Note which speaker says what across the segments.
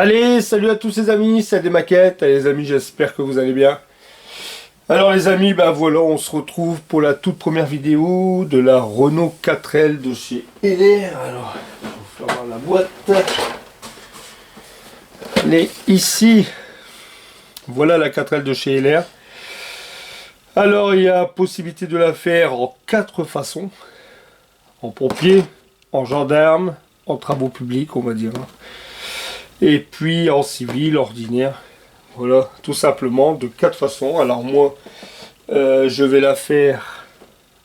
Speaker 1: Allez, salut à tous les amis, c'est des maquettes. Allez les amis, j'espère que vous allez bien. Alors les amis, bah voilà, on se retrouve pour la toute première vidéo de la Renault 4L de chez Heller. Alors, je vais faire la boîte. Elle est ici. Voilà la 4L de chez Heller. Alors il y a possibilité de la faire en 4 façons. En pompier, en gendarme, en travaux publics on va dire. Et puis en civil, ordinaire. Voilà, tout simplement, de 4 façons. Alors moi, je vais la faire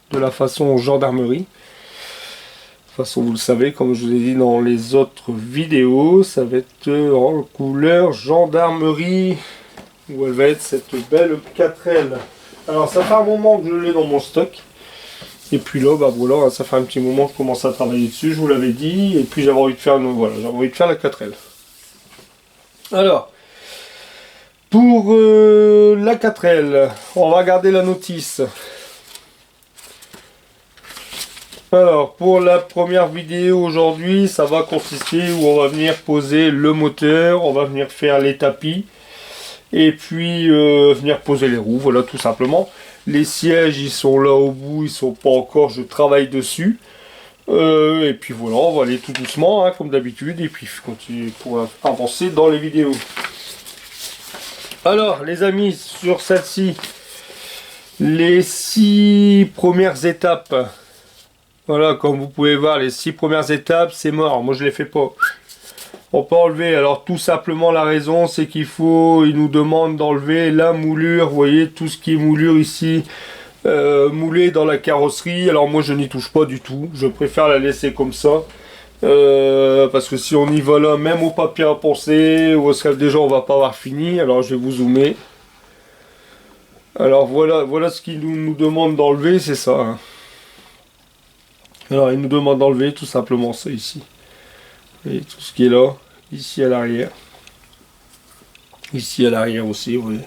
Speaker 1: de la façon gendarmerie. De toute façon, vous le savez, comme je vous ai dit dans les autres vidéos, ça va être en couleur gendarmerie, où elle va être cette belle 4L. Alors ça fait un moment que je l'ai dans mon stock. Et puis là, bah voilà, ça fait un petit moment que je commence à travailler dessus, je vous l'avais dit. Et puis j'avais envie de faire, voilà, j'avais envie de faire la 4L. Alors, pour la 4L, on va regarder la notice. Alors, pour la première vidéo aujourd'hui, ça va consister où on va venir poser le moteur, on va venir faire les tapis, et puis venir poser les roues, voilà tout simplement. Les sièges, ils sont là au bout, ils sont pas encore, je travaille dessus. Et puis voilà, on va aller tout doucement, hein, comme d'habitude, et puis continuer pour avancer dans les vidéos. Alors, les amis, sur celle-ci, les 6 premières étapes. Voilà, comme vous pouvez voir, les 6 premières étapes, c'est mort. Moi, je les fais pas. On peut enlever. Alors, tout simplement, la raison, c'est qu'il nous demande d'enlever la moulure. Vous voyez, tout ce qui est moulure ici, moulé dans la carrosserie. Alors, moi, je n'y touche pas du tout. Je préfère la laisser comme ça. Parce que si on y va là, même au papier à poncer, ou au scalp déjà, on va pas avoir fini. Alors, je vais vous zoomer. Alors, voilà ce qu'il nous demande d'enlever, c'est ça. Hein. Alors, il nous demande d'enlever tout simplement ça ici. Et tout ce qui est là, ici à l'arrière. Ici à l'arrière aussi, vous voyez.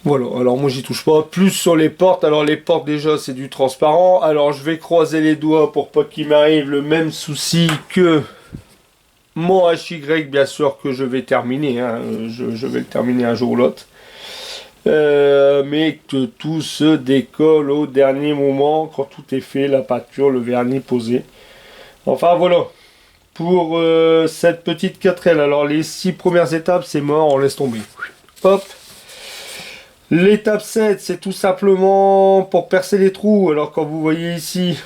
Speaker 1: Voilà, alors moi j'y touche pas. Plus sur les portes, alors les portes déjà c'est du transparent. Alors je vais croiser les doigts pour pas qu'il m'arrive le même souci que mon HY, bien sûr que je vais terminer. Hein. Je vais le terminer un jour ou l'autre. Mais que tout se décolle au dernier moment, quand tout est fait, la peinture, le vernis posé. Enfin voilà, pour cette petite 4L. Alors les 6 premières étapes, c'est mort, on laisse tomber. Hop. L'étape 7, c'est tout simplement pour percer les trous. Alors quand vous voyez ici,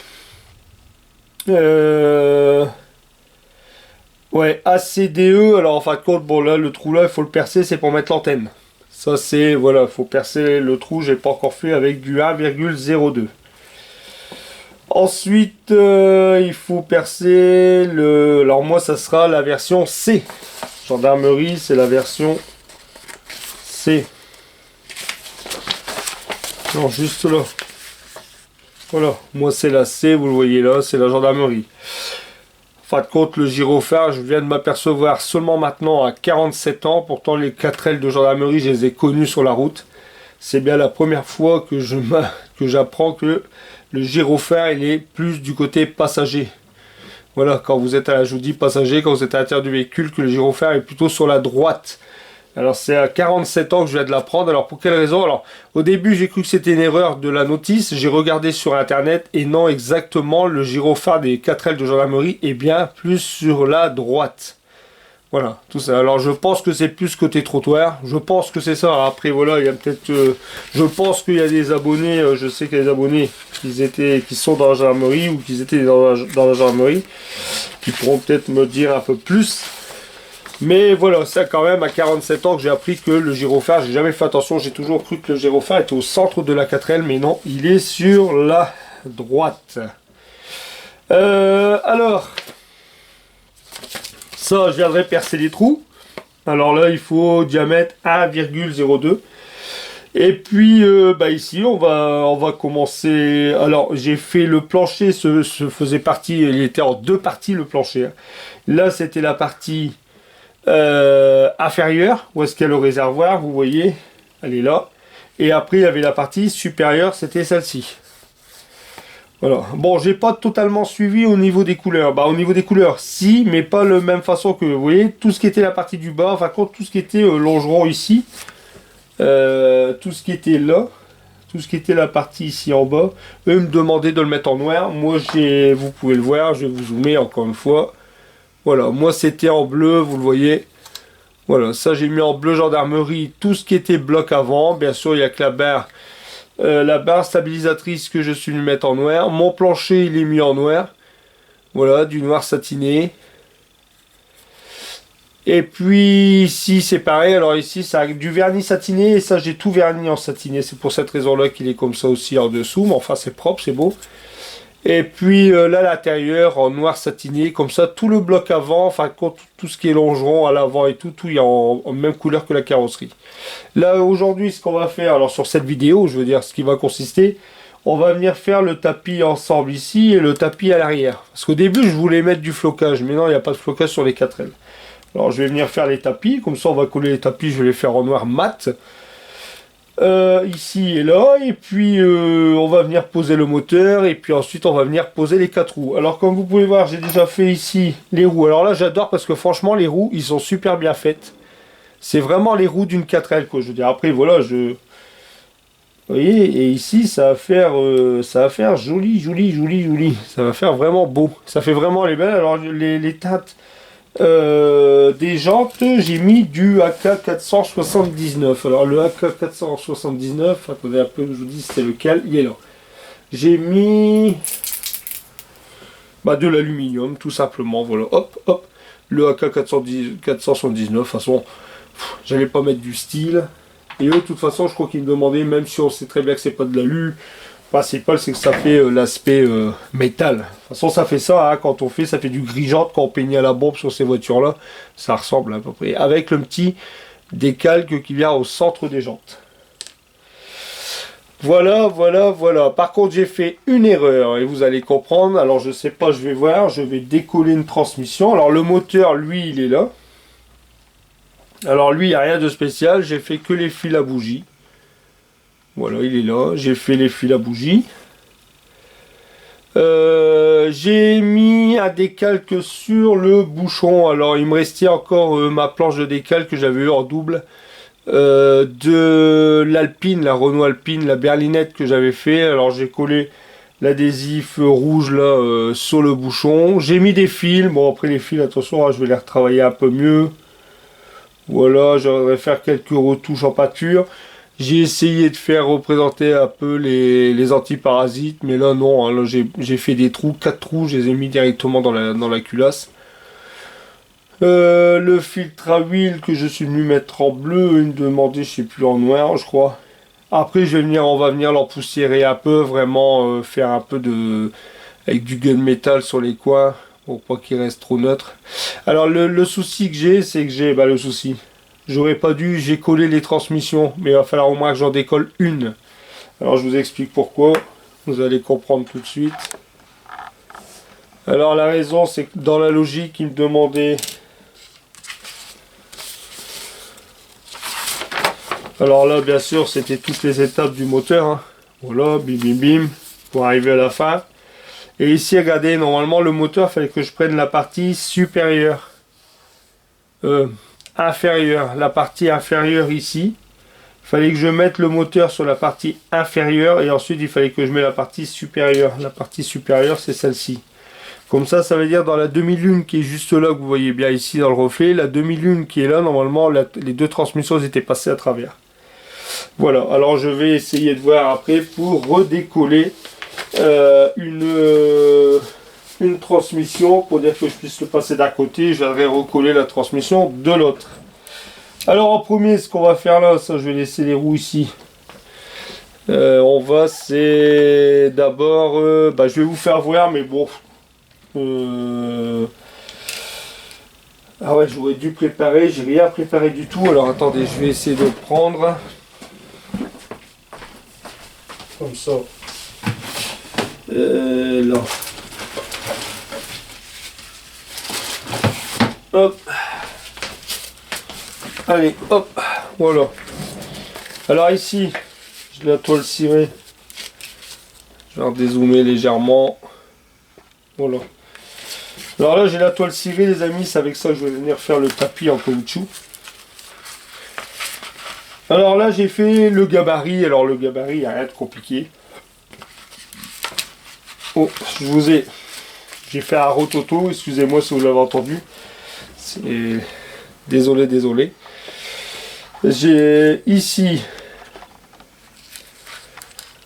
Speaker 1: ouais, ACDE, alors en fin de compte, bon là, le trou là, il faut le percer, c'est pour mettre l'antenne. Ça c'est, voilà, il faut percer le trou, j'ai pas encore fait avec du 1,02. Ensuite, il faut percer alors moi, ça sera la version C. Gendarmerie, c'est la version C. Non, juste là. Voilà, moi c'est la C, vous le voyez là, c'est la gendarmerie. En fin de compte, le gyrophare, je viens de m'apercevoir seulement maintenant à 47 ans. Pourtant, les 4L de gendarmerie, je les ai connus sur la route. C'est bien la première fois que j'apprends que le gyrophare, il est plus du côté passager. Voilà, quand vous êtes je vous dis passager, quand vous êtes à l'intérieur du véhicule, que le gyrophare est plutôt sur la droite. Alors c'est à 47 ans que je viens de l'apprendre. Alors pour quelle raison? Alors au début j'ai cru que c'était une erreur de la notice. J'ai regardé sur internet et non, exactement, le gyrophare des 4L de gendarmerie est bien plus sur la droite. Voilà, tout ça. Alors je pense que c'est plus côté trottoir. Je pense que c'est ça. Après voilà, il y a peut-être... je pense qu'il y a des abonnés, je sais qu'il y a des abonnés qui sont dans la gendarmerie ou qui étaient dans la gendarmerie, qui pourront peut-être me dire un peu plus. Mais voilà, c'est quand même à 47 ans que j'ai appris que le gyrophare, j'ai jamais fait attention, j'ai toujours cru que le gyrophare était au centre de la 4L, mais non, il est sur la droite. Alors, ça, je viendrai percer les trous. Alors là, il faut diamètre 1,02. Et puis, ici, on va commencer. Alors, j'ai fait le plancher, se faisait partie, il était en 2 parties le plancher. Là, c'était la partie inférieure, où est-ce qu'il y a le réservoir, vous voyez, elle est là. Et après, il y avait la partie supérieure, c'était celle-ci. Voilà. Bon, j'ai pas totalement suivi au niveau des couleurs. Bah, au niveau des couleurs, si, mais pas de la même façon que, vous voyez, tout ce qui était la partie du bas, enfin, contre tout ce qui était longeron ici, tout ce qui était là, tout ce qui était la partie ici en bas, eux me demandaient de le mettre en noir. Moi, vous pouvez le voir, je vais vous zoomer encore une fois. Voilà, moi c'était en bleu, vous le voyez. Voilà, ça j'ai mis en bleu gendarmerie, tout ce qui était bloc avant. Bien sûr, il n'y a que la barre stabilisatrice que je suis venu mettre en noir. Mon plancher, il est mis en noir. Voilà, du noir satiné. Et puis ici, c'est pareil. Alors ici, ça a du vernis satiné. Et ça, j'ai tout verni en satiné. C'est pour cette raison-là qu'il est comme ça aussi en dessous. Mais enfin, c'est propre, c'est beau. Et puis là, l'intérieur en noir satiné, comme ça, tout le bloc avant, enfin tout ce qui est longeron à l'avant et tout est en même couleur que la carrosserie. Là, aujourd'hui, ce qu'on va faire, alors sur cette vidéo, je veux dire, ce qui va consister, on va venir faire le tapis ensemble ici et le tapis à l'arrière. Parce qu'au début, je voulais mettre du flocage, mais non, il n'y a pas de flocage sur les 4L. Alors, je vais venir faire les tapis, comme ça, on va coller les tapis, je vais les faire en noir mat. Ici et là, et puis on va venir poser le moteur, et puis ensuite on va venir poser les 4 roues. Alors comme vous pouvez voir, j'ai déjà fait ici les roues. Alors là j'adore parce que franchement les roues ils sont super bien faites. C'est vraiment les roues d'une 4L quoi. Je veux dire, après voilà, vous voyez, et ici ça va faire joli, joli, joli, joli. Ça va faire vraiment beau. Ça fait vraiment les belles. Alors les teintes des jantes, j'ai mis du AK479. Alors le AK479, attendez un peu, je vous dis c'était lequel, il est là. J'ai mis de l'aluminium tout simplement, voilà, hop, hop. Le AK479, de toute façon, j'allais pas mettre du style. Et eux, de toute façon, je crois qu'ils me demandaient, même si on sait très bien que c'est pas de l'alu, le principal c'est que ça fait l'aspect métal. De toute façon ça fait ça, hein, quand on fait, ça fait du gris jaune quand on peignait à la bombe sur ces voitures là. Ça ressemble à peu près. Avec le petit décalque qui vient au centre des jantes. Voilà, voilà, voilà. Par contre j'ai fait une erreur et vous allez comprendre. Alors je sais pas, je vais voir, je vais décoller une transmission. Alors le moteur lui il est là. Alors lui il n'y a rien de spécial, j'ai fait que les fils à bougie. Voilà, il est là. J'ai fait les fils à bougie. J'ai mis un décalque sur le bouchon. Alors, il me restait encore ma planche de décalque que j'avais eu en double de l'Alpine, la Renault Alpine, la berlinette que j'avais fait. Alors, j'ai collé l'adhésif rouge là sur le bouchon. J'ai mis des fils. Bon, après les fils, attention, hein, je vais les retravailler un peu mieux. Voilà, j'aimerais faire quelques retouches en pâture. J'ai essayé de faire représenter un peu les antiparasites, mais là non, hein, là j'ai fait des trous, 4 trous, je les ai mis directement dans la culasse. Le filtre à huile que je suis venu mettre en bleu, il me demandait, je sais plus, en noir je crois. Après on va venir l'empoussiérer un peu, vraiment faire un peu avec du gunmetal sur les coins, pour pas qu'il reste trop neutre. Alors le souci que j'ai, c'est que le souci. J'aurais pas dû, j'ai collé les transmissions, mais il va falloir au moins que j'en décolle une. Alors je vous explique pourquoi, vous allez comprendre tout de suite. Alors la raison, c'est que dans la logique, il me demandait... Alors là, bien sûr, c'était toutes les étapes du moteur. Hein. Voilà, bim bim bim, pour arriver à la fin. Et ici, regardez, normalement, le moteur, il fallait que je prenne la partie supérieure. Inférieure, la partie inférieure ici. Il fallait que je mette le moteur sur la partie inférieure et ensuite il fallait que je mette la partie supérieure. La partie supérieure c'est celle-ci. Comme ça veut dire dans la demi-lune qui est juste là, que vous voyez bien ici dans le reflet, la demi-lune qui est là, normalement les deux transmissions étaient passées à travers. Voilà, alors je vais essayer de voir après pour redécoller une transmission pour dire que je puisse le passer d'un côté, je vais recoller la transmission de l'autre. Alors en premier, ce qu'on va faire là, ça je vais laisser les roues ici. C'est d'abord, je vais vous faire voir, mais bon. Ah ouais, j'aurais dû préparer, j'ai rien préparé du tout. Alors attendez, je vais essayer de le prendre. Comme ça. Là. Hop. Allez, hop. Voilà. Alors ici, j'ai la toile cirée. Je vais dézoomer légèrement. Voilà. Alors là, j'ai la toile cirée, les amis. C'est avec ça que je vais venir faire le tapis en caoutchouc. Alors là, j'ai fait le gabarit. Alors le gabarit, il n'y a rien de compliqué. Oh, j'ai fait un rototo. Excusez-moi si vous l'avez entendu. Désolé, désolé. J'ai ici.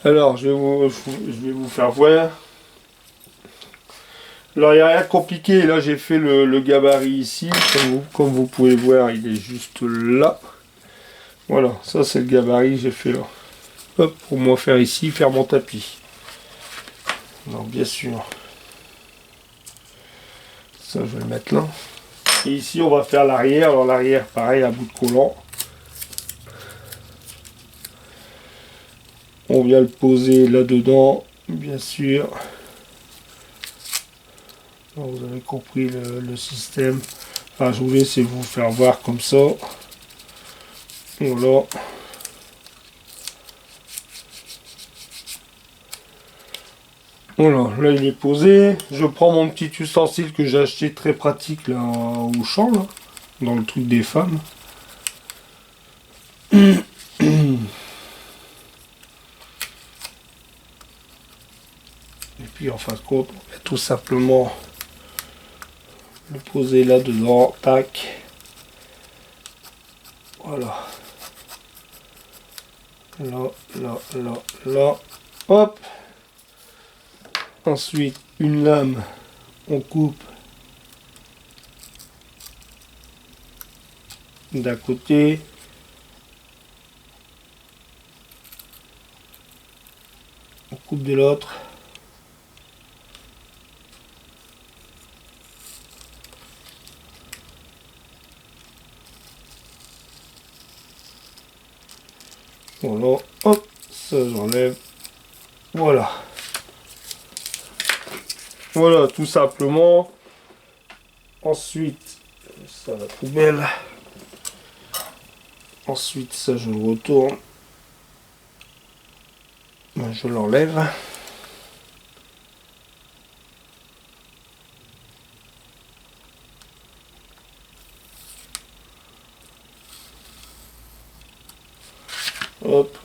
Speaker 1: Alors, je vais vous faire voir. Alors, il n'y a rien de compliqué. Là, j'ai fait le gabarit ici. Comme vous pouvez voir, il est juste là. Voilà, ça c'est le gabarit que j'ai fait là. Hop, pour moi faire ici, faire mon tapis. Alors, bien sûr. Ça, je vais le mettre là. Et ici, on va faire l'arrière. Alors, l'arrière, pareil, à bout de collant. On vient le poser là-dedans, bien sûr. Alors, vous avez compris le système. Enfin, je voulais essayer de vous faire voir comme ça. Voilà. Voilà, là il est posé. Je prends mon petit ustensile que j'ai acheté très pratique là au champ, là, dans le truc des femmes. Et puis en fin de compte, on va tout simplement le poser là-dedans. Tac. Voilà. Là, là, là, là. Hop. Ensuite, une lame, on coupe d'un côté. On coupe de l'autre. Voilà, hop, ça j'enlève. Voilà. Voilà, tout simplement. Ensuite, ça la poubelle. Ensuite, ça je le retourne. Je l'enlève. Hop.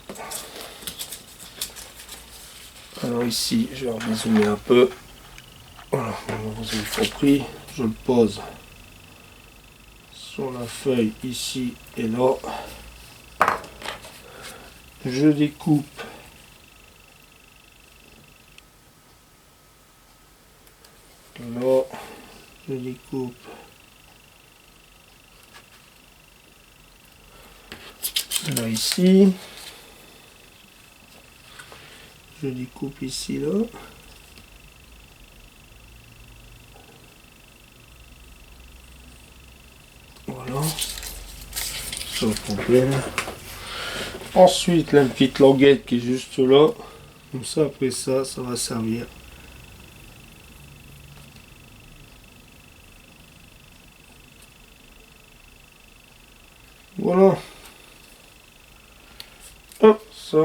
Speaker 1: Alors ici, je vais dézoomer un peu. Voilà, vous avez compris. Je le pose sur la feuille ici et là. Je découpe là. Je découpe là ici. Je découpe ici là. Voilà. Sur le problème. Ensuite, la petite languette qui est juste là. Comme ça, après ça, ça va servir. Voilà. Hop, ça,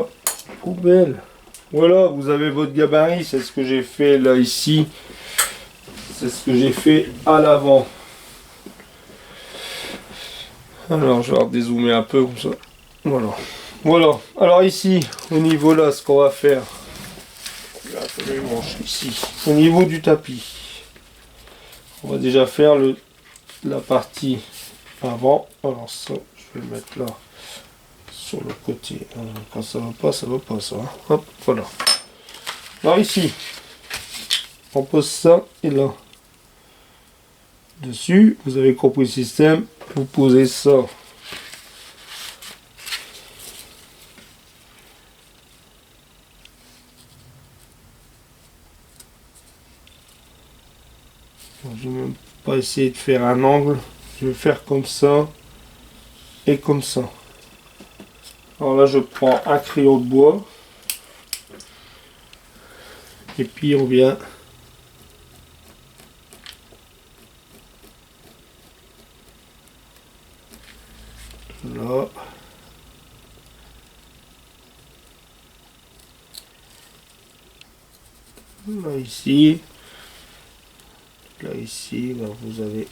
Speaker 1: poubelle. Voilà, vous avez votre gabarit. C'est ce que j'ai fait là, ici. C'est ce que j'ai fait à l'avant. Alors, je vais dézoomer un peu comme ça. Voilà. Voilà. Alors ici, au niveau là, ce qu'on va faire. Là, les manches ici. Au niveau du tapis. On va déjà faire la partie avant. Alors ça, je vais le mettre là. Sur le côté. Quand ça va pas, ça va pas ça. Hop, voilà. Alors ici, on pose ça et là. Dessus, vous avez compris le système. Vous posez ça. Je vais même pas essayer de faire un angle. Je vais faire comme ça et comme ça. Alors là, je prends un crayon de bois. Et puis on vient là. Là ici, là ici, ben, vous avez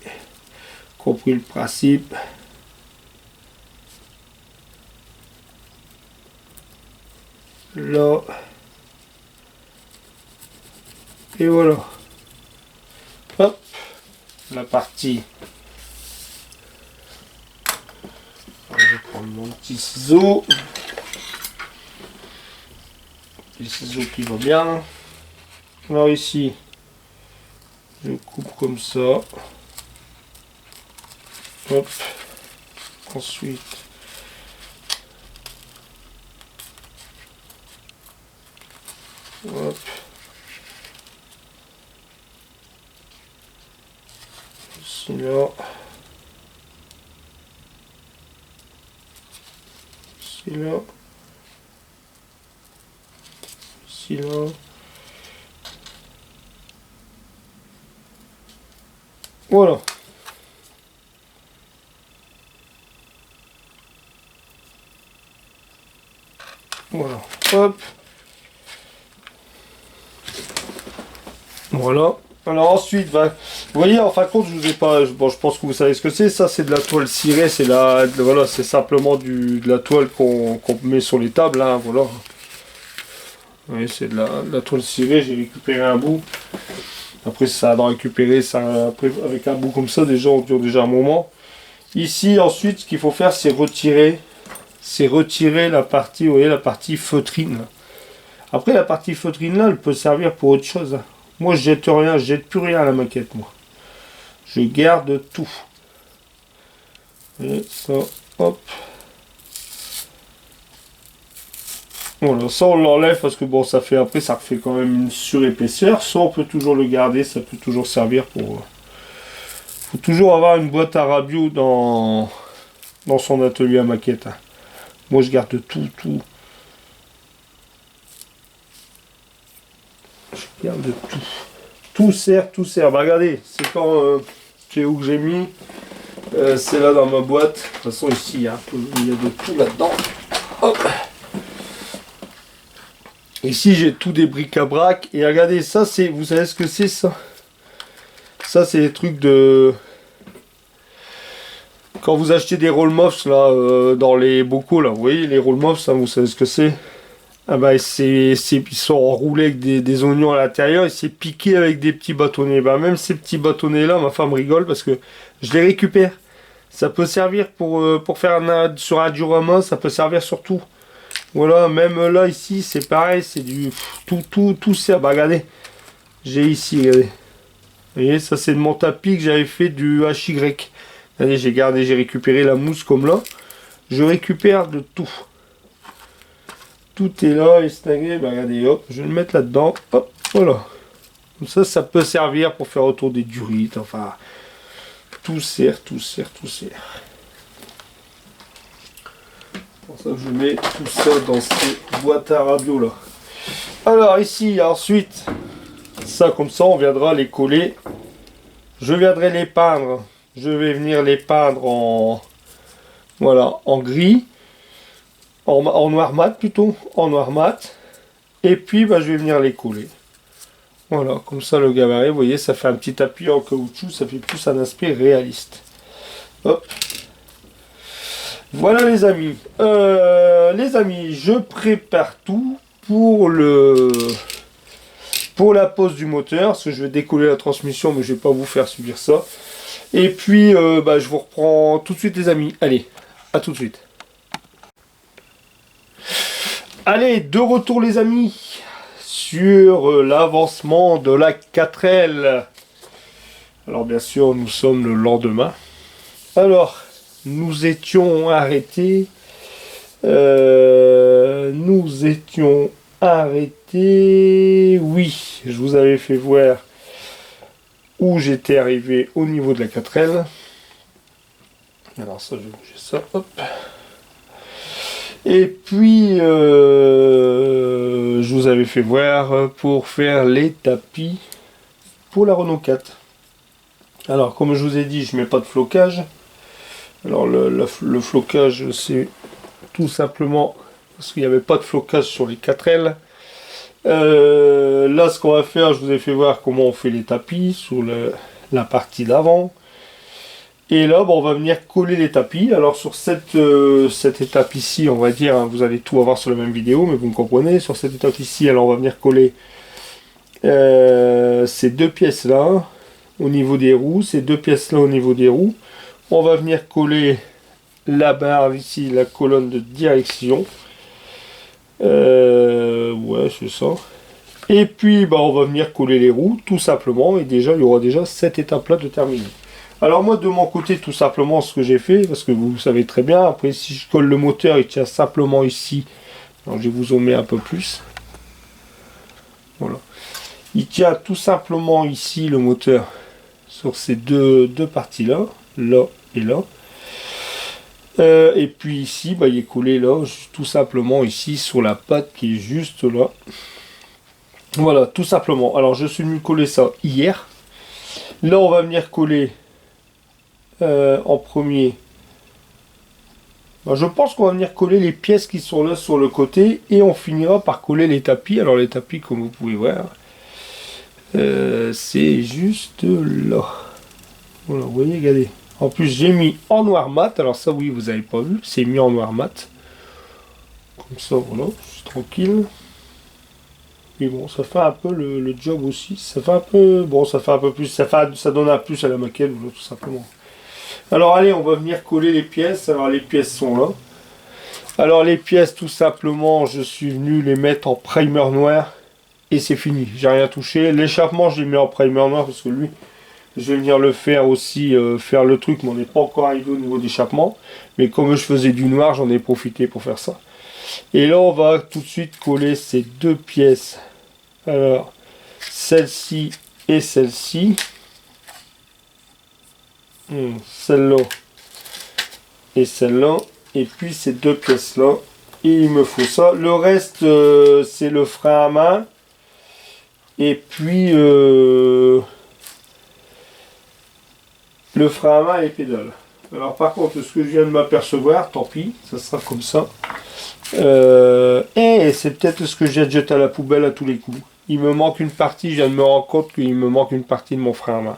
Speaker 1: compris le principe. Là, et voilà. Hop, la partie. Je vais prendre mon petit ciseau. Le ciseau qui va bien. Alors ici, je coupe comme ça. Hop. Ensuite, hop. Ici là. Ici là. Ici là. Voilà. Voilà. Hop. Voilà. Alors ensuite, bah, vous voyez, en fin de compte, je vous ai pas. Bon, je pense que vous savez ce que c'est. Ça, c'est de la toile cirée. C'est voilà, c'est simplement de la toile qu'on met sur les tables. Hein, voilà. Vous voyez, c'est de la toile cirée. J'ai récupéré un bout. Après, ça a récupérer ça. Après, avec un bout comme ça, déjà, on dure déjà un moment. Ici, ensuite, ce qu'il faut faire, c'est retirer. C'est retirer la partie, vous voyez, la partie feutrine. Après, la partie feutrine là, elle peut servir pour autre chose. Moi, je jette rien, je jette plus rien à la maquette, moi. Je garde tout. Et ça, hop. Voilà, ça on l'enlève parce que bon, ça fait après, ça fait quand même une surépaisseur. Ça, on peut toujours le garder, ça peut toujours servir pour. Faut toujours avoir une boîte à rabio dans son atelier à maquette. Moi, je garde tout. Je garde tout. Tout sert. Bah, regardez, c'est quand. C'est où que j'ai mis. C'est là dans ma boîte. De toute façon, ici, il y a de tout là-dedans. Hop. Ici, j'ai tout des bric-à-brac. Et regardez, ça, c'est. Vous savez ce que c'est, ça? Ça, c'est des trucs de. Quand vous achetez des roll-moffs, là, dans les bocaux, là, vous voyez, les roll-moffs, ça, vous savez ce que c'est? Ah bah, ils sont enroulés avec des oignons à l'intérieur et c'est piqué avec des petits bâtonnets. Bah, même ces petits bâtonnets-là, ma femme rigole parce que je les récupère. Ça peut servir pour faire sur un diorama, ça peut servir sur tout. Voilà, même là, ici, c'est pareil, c'est du... Tout sert. Bah, regardez, j'ai ici, regardez. Vous voyez, ça, c'est de mon tapis que j'avais fait du HY. Regardez, j'ai récupéré la mousse comme là. Je récupère de tout. Tout est là, estingué. Bah, regardez, hop, je vais le mettre là-dedans. Hop, voilà. Comme ça peut servir pour faire autour des durites. Enfin, tout sert. Pour ça que je mets tout ça dans ces boîtes à radio là. Alors ici, ensuite, ça comme ça, on viendra les coller. Je viendrai les peindre. Je vais venir les peindre en... Voilà, en gris. En noir mat plutôt, en noir mat. Et puis bah, je vais venir les coller. Voilà, comme ça le gabarit, vous voyez, ça fait un petit appui en caoutchouc, ça fait plus un aspect réaliste. Hop. Voilà les amis. Je prépare tout pour la pose du moteur, parce que je vais décoller la transmission, mais je vais pas vous faire subir ça. Et puis bah, je vous reprends tout de suite les amis. Allez, à tout de suite. Allez, de retour les amis, sur l'avancement de la 4L. Alors bien sûr, nous sommes le lendemain. Alors, nous étions arrêtés. Oui, je vous avais fait voir où j'étais arrivé au niveau de la 4L. Alors ça, je vais bouger ça, hop. Et puis, je vous avais fait voir pour faire les tapis pour la Renault 4. Alors, comme je vous ai dit, je mets pas de flocage. Alors, le flocage, c'est tout simplement parce qu'il n'y avait pas de flocage sur les 4L. Là, ce qu'on va faire, je vous ai fait voir comment on fait les tapis sur la partie d'avant. Et là, bon, on va venir coller les tapis. Alors sur cette étape ici, on va dire, hein, vous allez tout avoir sur la même vidéo, mais vous me comprenez. Sur cette étape ici, alors on va venir coller ces deux pièces-là au niveau des roues, ces deux pièces-là au niveau des roues. On va venir coller la barre ici, la colonne de direction. Ouais, c'est ça. Et puis, bah, on va venir coller les roues, tout simplement. Et déjà, il y aura déjà cette étape-là de terminer. Alors moi, de mon côté, tout simplement, ce que j'ai fait, parce que vous savez très bien, après, si je colle le moteur, il tient simplement ici. Alors, je vais vous zoomer un peu plus. Voilà. Il tient tout simplement ici, le moteur, sur ces deux parties-là, là et là. Et puis ici, bah, il est collé là, tout simplement ici, sur la patte qui est juste là. Voilà, tout simplement. Alors, je suis venu coller ça hier. Là, on va venir coller en premier. Ben, je pense qu'on va venir coller les pièces qui sont là sur le côté. Et on finira par coller les tapis. Alors, les tapis, comme vous pouvez voir, c'est juste là. Voilà, vous voyez, regardez. En plus, j'ai mis en noir mat. Alors ça, oui, vous n'avez pas vu. C'est mis en noir mat. Comme ça, voilà, c'est tranquille. Mais bon, ça fait un peu le job aussi. Ça fait un peu... Bon, ça fait un peu plus... Ça donne un plus à la maquette, tout simplement. Alors, allez, on va venir coller les pièces. Alors, les pièces sont là. Alors, les pièces, tout simplement, je suis venu les mettre en primer noir. Et c'est fini. J'ai rien touché. L'échappement, je l'ai mis en primer noir parce que lui, je vais venir le faire aussi, faire le truc. Mais on n'est pas encore arrivé au niveau d'échappement. Mais comme je faisais du noir, j'en ai profité pour faire ça. Et là, on va tout de suite coller ces deux pièces. Alors, celle-ci et celle-ci. Celle-là et celle-là. Et puis ces deux pièces-là. Et il me faut ça. Le reste, c'est le frein à main. Et puis, le frein à main et les pédales. Alors, par contre, ce que je viens de m'apercevoir, tant pis, ça sera comme ça. Et c'est peut-être ce que j'ai jeté à la poubelle à tous les coups. Il me manque une partie, je viens de me rendre compte qu'il me manque une partie de mon frein à main.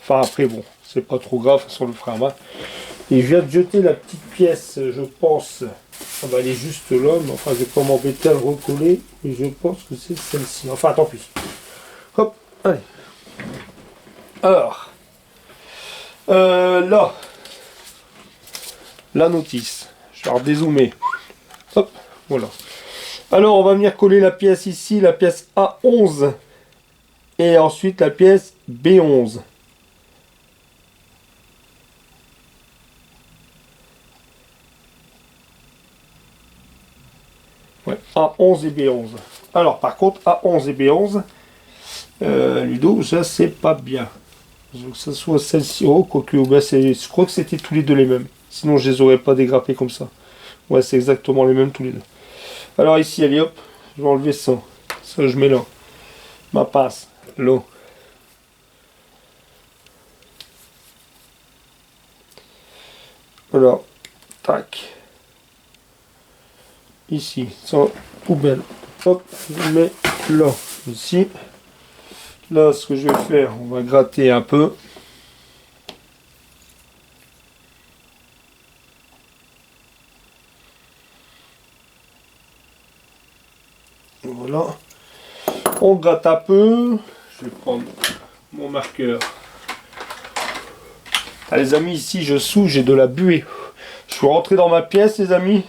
Speaker 1: Enfin après bon, c'est pas trop grave sur le frein à main. Et je viens de jeter la petite pièce, je pense. Ça va aller juste là, mais enfin je vais pas m'embêter à le recoller. Et je pense que c'est celle-ci. Enfin tant pis. Hop, allez. Alors. Là. La notice. Je vais redézoomer. Hop, voilà. Alors, on va venir coller la pièce ici, la pièce A11. Et ensuite, la pièce B11. Ouais, A11 et B11. Alors, par contre, A11 et B11, Ludo, ça, c'est pas bien. Que ce soit celle-ci, oh, quoique, ben, je crois que c'était tous les deux les mêmes. Sinon, je les aurais pas dégrappés comme ça. Ouais, c'est exactement les mêmes tous les deux. Alors ici, allez hop, je vais enlever ça. Ça, je mets là. Ma pince, là. Voilà. Tac. Ici, ça, poubelle. Hop, je mets là. Ici. Là, ce que je vais faire, on va gratter un peu. Voilà. On gratte un peu. Je vais prendre mon marqueur. Ah, les amis, ici je souffle, j'ai de la buée. Je suis rentré dans ma pièce, les amis.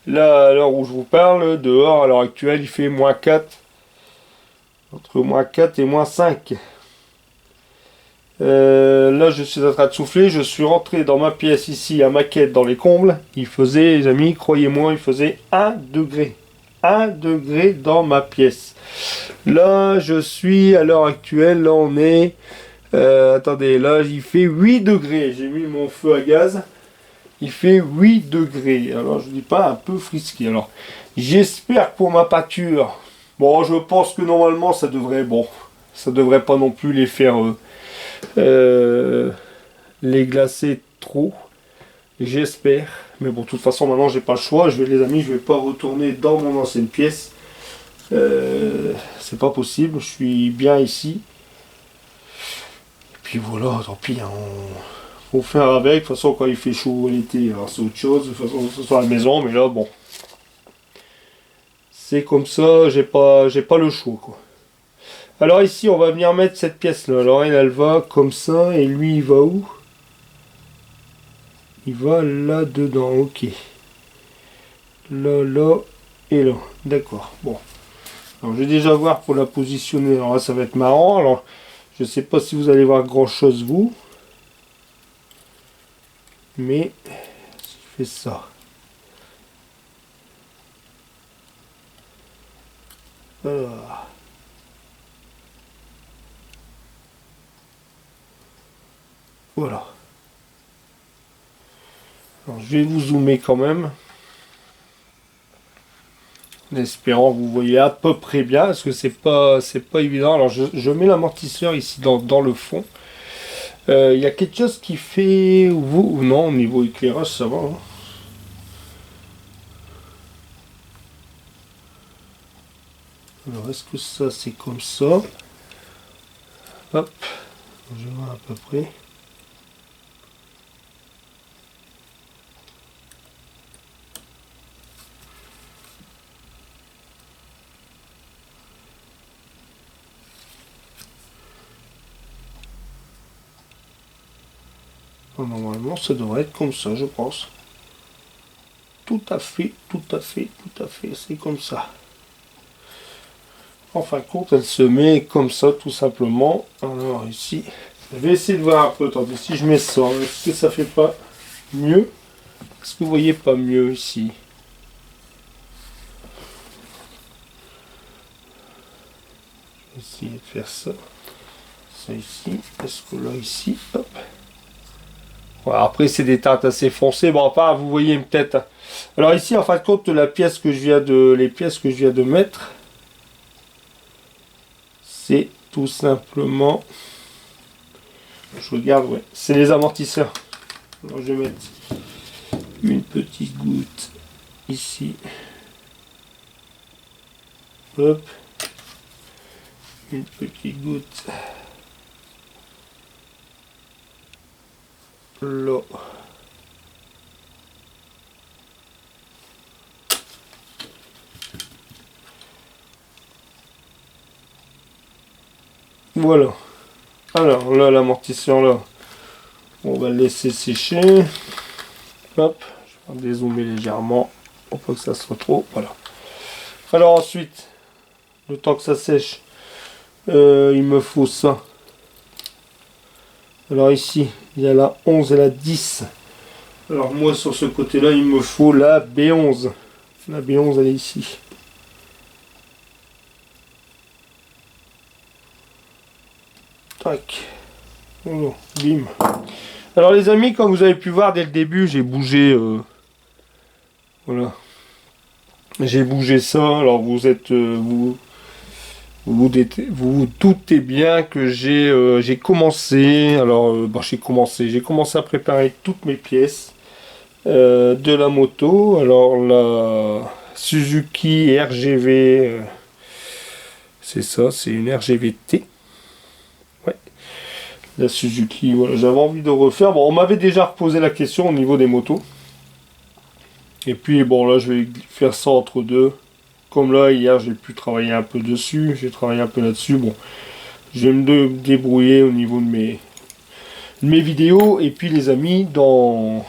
Speaker 1: Là, à l'heure où je vous parle, dehors, à l'heure actuelle, il fait -4. Entre -4 et -5. Là, je suis en train de souffler. Je suis rentré dans ma pièce ici, à maquette, dans les combles. Il faisait, les amis, croyez-moi, il faisait 1 degré. 1 degré dans ma pièce. Là, je suis à l'heure actuelle, là on est... attendez, là il fait 8 degrés. J'ai mis mon feu à gaz. Il fait 8 degrés. Alors je dis pas un peu frisqué. Alors j'espère pour ma pâture. Bon, je pense que normalement ça devrait... Bon, ça devrait pas non plus les faire... les glacer trop. J'espère. Mais bon, de toute façon, maintenant, j'ai pas le choix. Les amis, je vais pas retourner dans mon ancienne pièce. C'est pas possible, je suis bien ici. Et puis voilà, tant pis, hein, on faire avec. De toute façon, quand il fait chaud l'été, alors c'est autre chose. De toute façon, c'est sur la maison, mais là, bon. C'est comme ça, j'ai pas le choix, quoi. Alors ici, on va venir mettre cette pièce-là. Alors elle va comme ça, et lui, il va où? Il va là-dedans, ok. Là, là, et là. D'accord, bon. Alors je vais déjà voir pour la positionner. Alors là, ça va être marrant. Alors, je sais pas si vous allez voir grand-chose, vous. Mais, si je fais ça. Voilà. Voilà. Alors, je vais vous zoomer quand même. En espérant que vous voyez à peu près bien, parce que c'est pas évident. Alors je mets l'amortisseur ici dans le fond. Il y a quelque chose qui fait vous ou non au niveau éclairage, ça va, hein. Alors est-ce que ça c'est comme ça? Hop, je vois à peu près. Normalement, ça devrait être comme ça, je pense. Tout à fait, tout à fait, tout à fait, c'est comme ça. En fin de compte, elle se met comme ça, tout simplement. Alors ici, je vais essayer de voir un peu. Attendez, si je mets ça, est-ce que ça fait pas mieux? Est-ce que vous voyez pas mieux ici? Je vais essayer de faire ça. Ça ici, est-ce que là, ici, hop. Voilà, après, c'est des teintes assez foncées. Bon, enfin, vous voyez peut-être. Alors ici, en fin de compte, les pièces que je viens de mettre, c'est tout simplement, je regarde, ouais, c'est les amortisseurs. Alors, je vais mettre une petite goutte ici. Hop. Une petite goutte là. Voilà. Alors là, l'amortisseur là, on va le laisser sécher. Hop, je vais dézoomer légèrement pour pas que ça soit trop. Voilà. Alors ensuite, le temps que ça sèche, il me faut ça. Alors ici, il y a la 11 et la 10. Alors moi, sur ce côté-là, il me faut la B11. La B11, elle est ici. Tac. Voilà, bim. Alors les amis, comme vous avez pu voir dès le début, j'ai bougé. Voilà. J'ai bougé ça. Alors vous êtes... vous doutez bien que j'ai commencé. Alors j'ai commencé à préparer toutes mes pièces de la moto. Alors la Suzuki RGV, c'est ça, c'est une RGV-T. Ouais, la Suzuki. Voilà, j'avais envie de refaire. Bon, on m'avait déjà reposé la question au niveau des motos. Et puis bon là, je vais faire ça entre deux. Comme là, hier, j'ai pu travailler un peu dessus. J'ai travaillé un peu là-dessus. Bon, je vais me débrouiller au niveau de mes vidéos. Et puis les amis, alors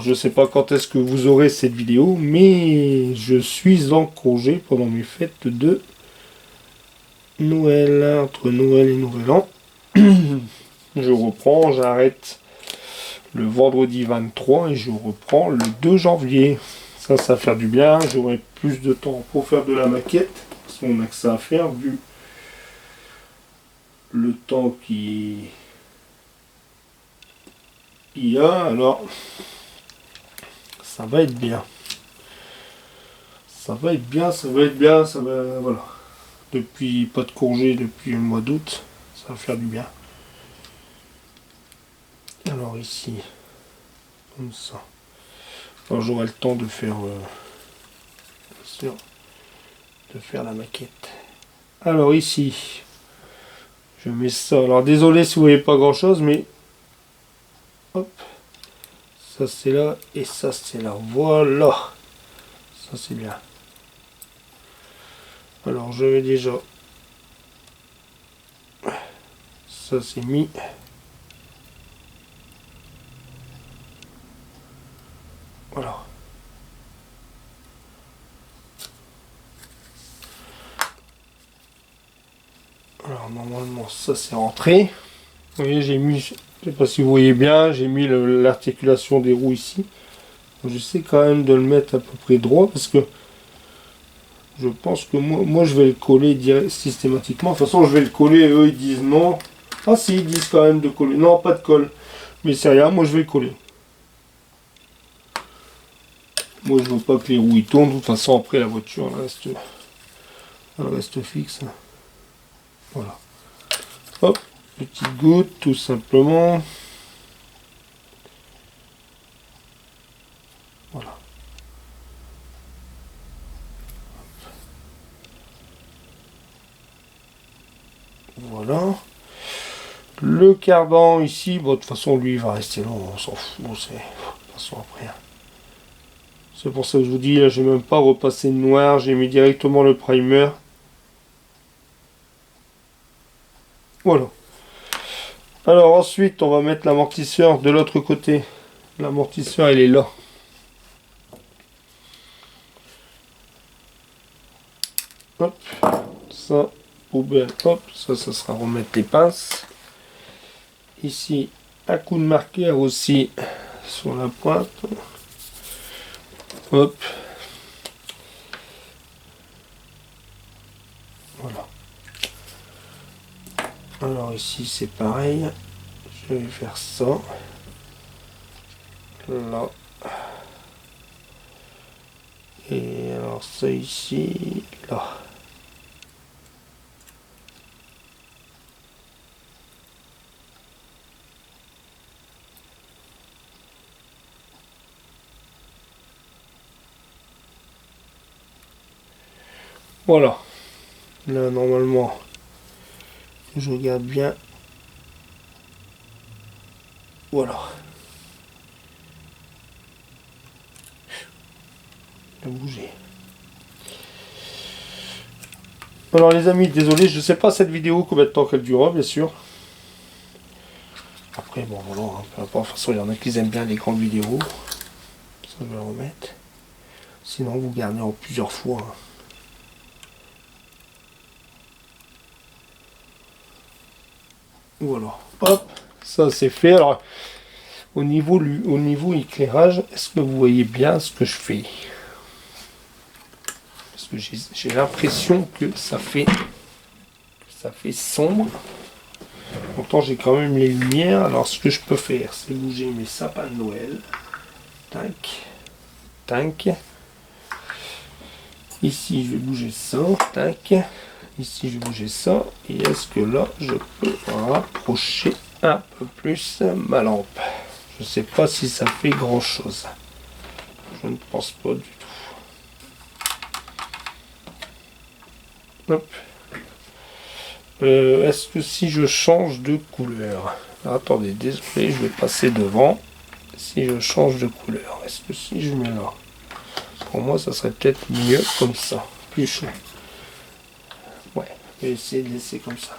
Speaker 1: je sais pas quand est-ce que vous aurez cette vidéo, mais je suis en congé pendant mes fêtes de Noël, entre Noël et Nouvel An. Je reprends, j'arrête le vendredi 23 et je reprends le 2 janvier. Ça va faire du bien. J'aurai plus de temps pour faire de la maquette, parce qu'on a que ça à faire vu le temps qu'il y a. Alors, ça va être bien. Ça va être bien, ça va être bien, ça va... Voilà. Depuis, pas de congé depuis le mois d'août, ça va faire du bien. Alors ici, comme ça. Alors j'aurai le temps de faire... bien sûr. de faire la maquette. Alors ici, je mets ça. Alors désolé si vous voyez pas grand chose, mais hop, ça c'est là et ça c'est là. Voilà, ça c'est bien. Alors je vais déjà, ça c'est mis. Voilà. Alors normalement ça c'est rentré. Vous voyez, j'ai mis, je sais pas si vous voyez bien, j'ai mis l'articulation des roues ici. J'essaie quand même de le mettre à peu près droit parce que je pense que moi je vais le coller systématiquement. De toute façon je vais le coller, eux ils disent non. Ah si, ils disent quand même de coller. Non, pas de colle. Mais c'est rien, moi je vais le coller. Moi je veux pas que les roues ils tournent. De toute façon après la voiture elle reste fixe. Voilà. Hop, petite goutte tout simplement. Voilà. Voilà. Le cardan ici, bon, de toute façon lui il va rester là, on s'en fout, c'est de toute façon après. C'est pour ça que je vous dis, là j'ai même pas repassé de noir, j'ai mis directement le primer. Voilà. Alors ensuite on va mettre l'amortisseur de l'autre côté. L'amortisseur il est là. Hop, ça, poubelle, hop, ça sera remettre les pinces. Ici, un coup de marqueur aussi sur la pointe. Hop. Voilà. Alors ici c'est pareil. Je vais faire ça. Là. Et alors ça ici, là. Voilà. Là, normalement, je regarde bien. Voilà. Il a bougé. Alors les amis, désolé, je sais pas cette vidéo combien de temps qu'elle durera, bien sûr. Après, bon, voilà, hein, peu importe. De toute façon, il y en a qui aiment bien les grandes vidéos. Ça, je vais le remettre. Sinon, vous gardez en plusieurs fois. Hein. Voilà, hop, ça c'est fait. Alors, au niveau éclairage, est-ce que vous voyez bien ce que je fais? Parce que j'ai l'impression que ça fait sombre. Pourtant, j'ai quand même les lumières. Alors, ce que je peux faire, c'est bouger mes sapins de Noël. Tac, tac. Ici, je vais bouger ça. Tac. Ici, je vais bouger ça. Et est-ce que là, je peux rapprocher un peu plus ma lampe? Je ne sais pas si ça fait grand-chose. Je ne pense pas du tout. Hop. Est-ce que si je change de couleur... Attendez, désolé, je vais passer devant. Si je change de couleur, est-ce que si je mets là... Pour moi, ça serait peut-être mieux comme ça. Plus chaud. Ouais, je vais essayer de laisser comme ça.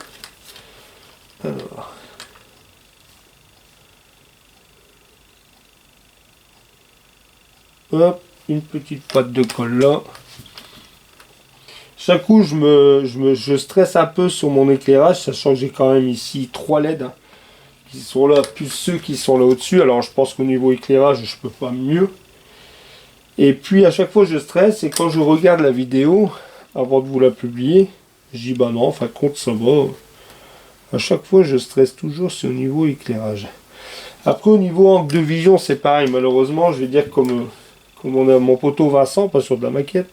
Speaker 1: Alors. Hop, une petite pâte de colle là. Chaque coup, je stresse un peu sur mon éclairage, sachant que j'ai quand même ici 3 LED hein, qui sont là, plus ceux qui sont là au-dessus. Alors, je pense qu'au niveau éclairage, je peux pas mieux. Et puis, à chaque fois, je stresse. Et quand je regarde la vidéo, avant de vous la publier, je dis, bah non, en fin de compte, ça va. À chaque fois, je stresse toujours sur le niveau éclairage. Après, au niveau angle de vision, c'est pareil. Malheureusement, je vais dire comme on a mon poteau Vincent, pas sur de la maquette.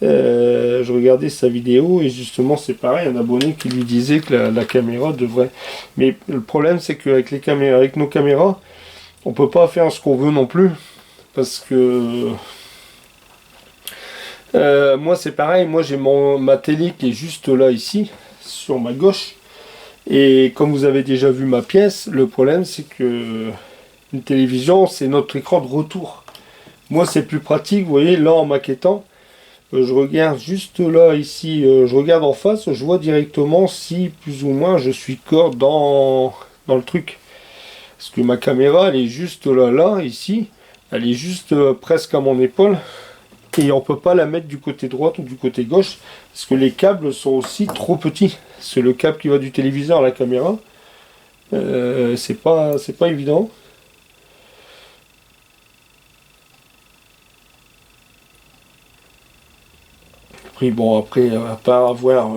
Speaker 1: Je regardais sa vidéo et justement c'est pareil, un abonné qui lui disait que la caméra devrait... Mais le problème c'est qu'avec les caméras, avec nos caméras, on peut pas faire ce qu'on veut non plus. Parce que Moi c'est pareil, moi j'ai ma télé qui est juste là ici, sur ma gauche. Et comme vous avez déjà vu ma pièce, le problème c'est que une télévision c'est notre écran de retour. Moi c'est plus pratique, vous voyez, là en maquettant, je regarde juste là ici, je regarde en face, je vois directement si plus ou moins je suis dans le truc. Parce que ma caméra elle est juste là, ici, elle est juste presque à mon épaule. Et on peut pas la mettre du côté droit ou du côté gauche parce que les câbles sont aussi trop petits. C'est le câble qui va du téléviseur à la caméra. C'est pas évident. Après bon après à part avoir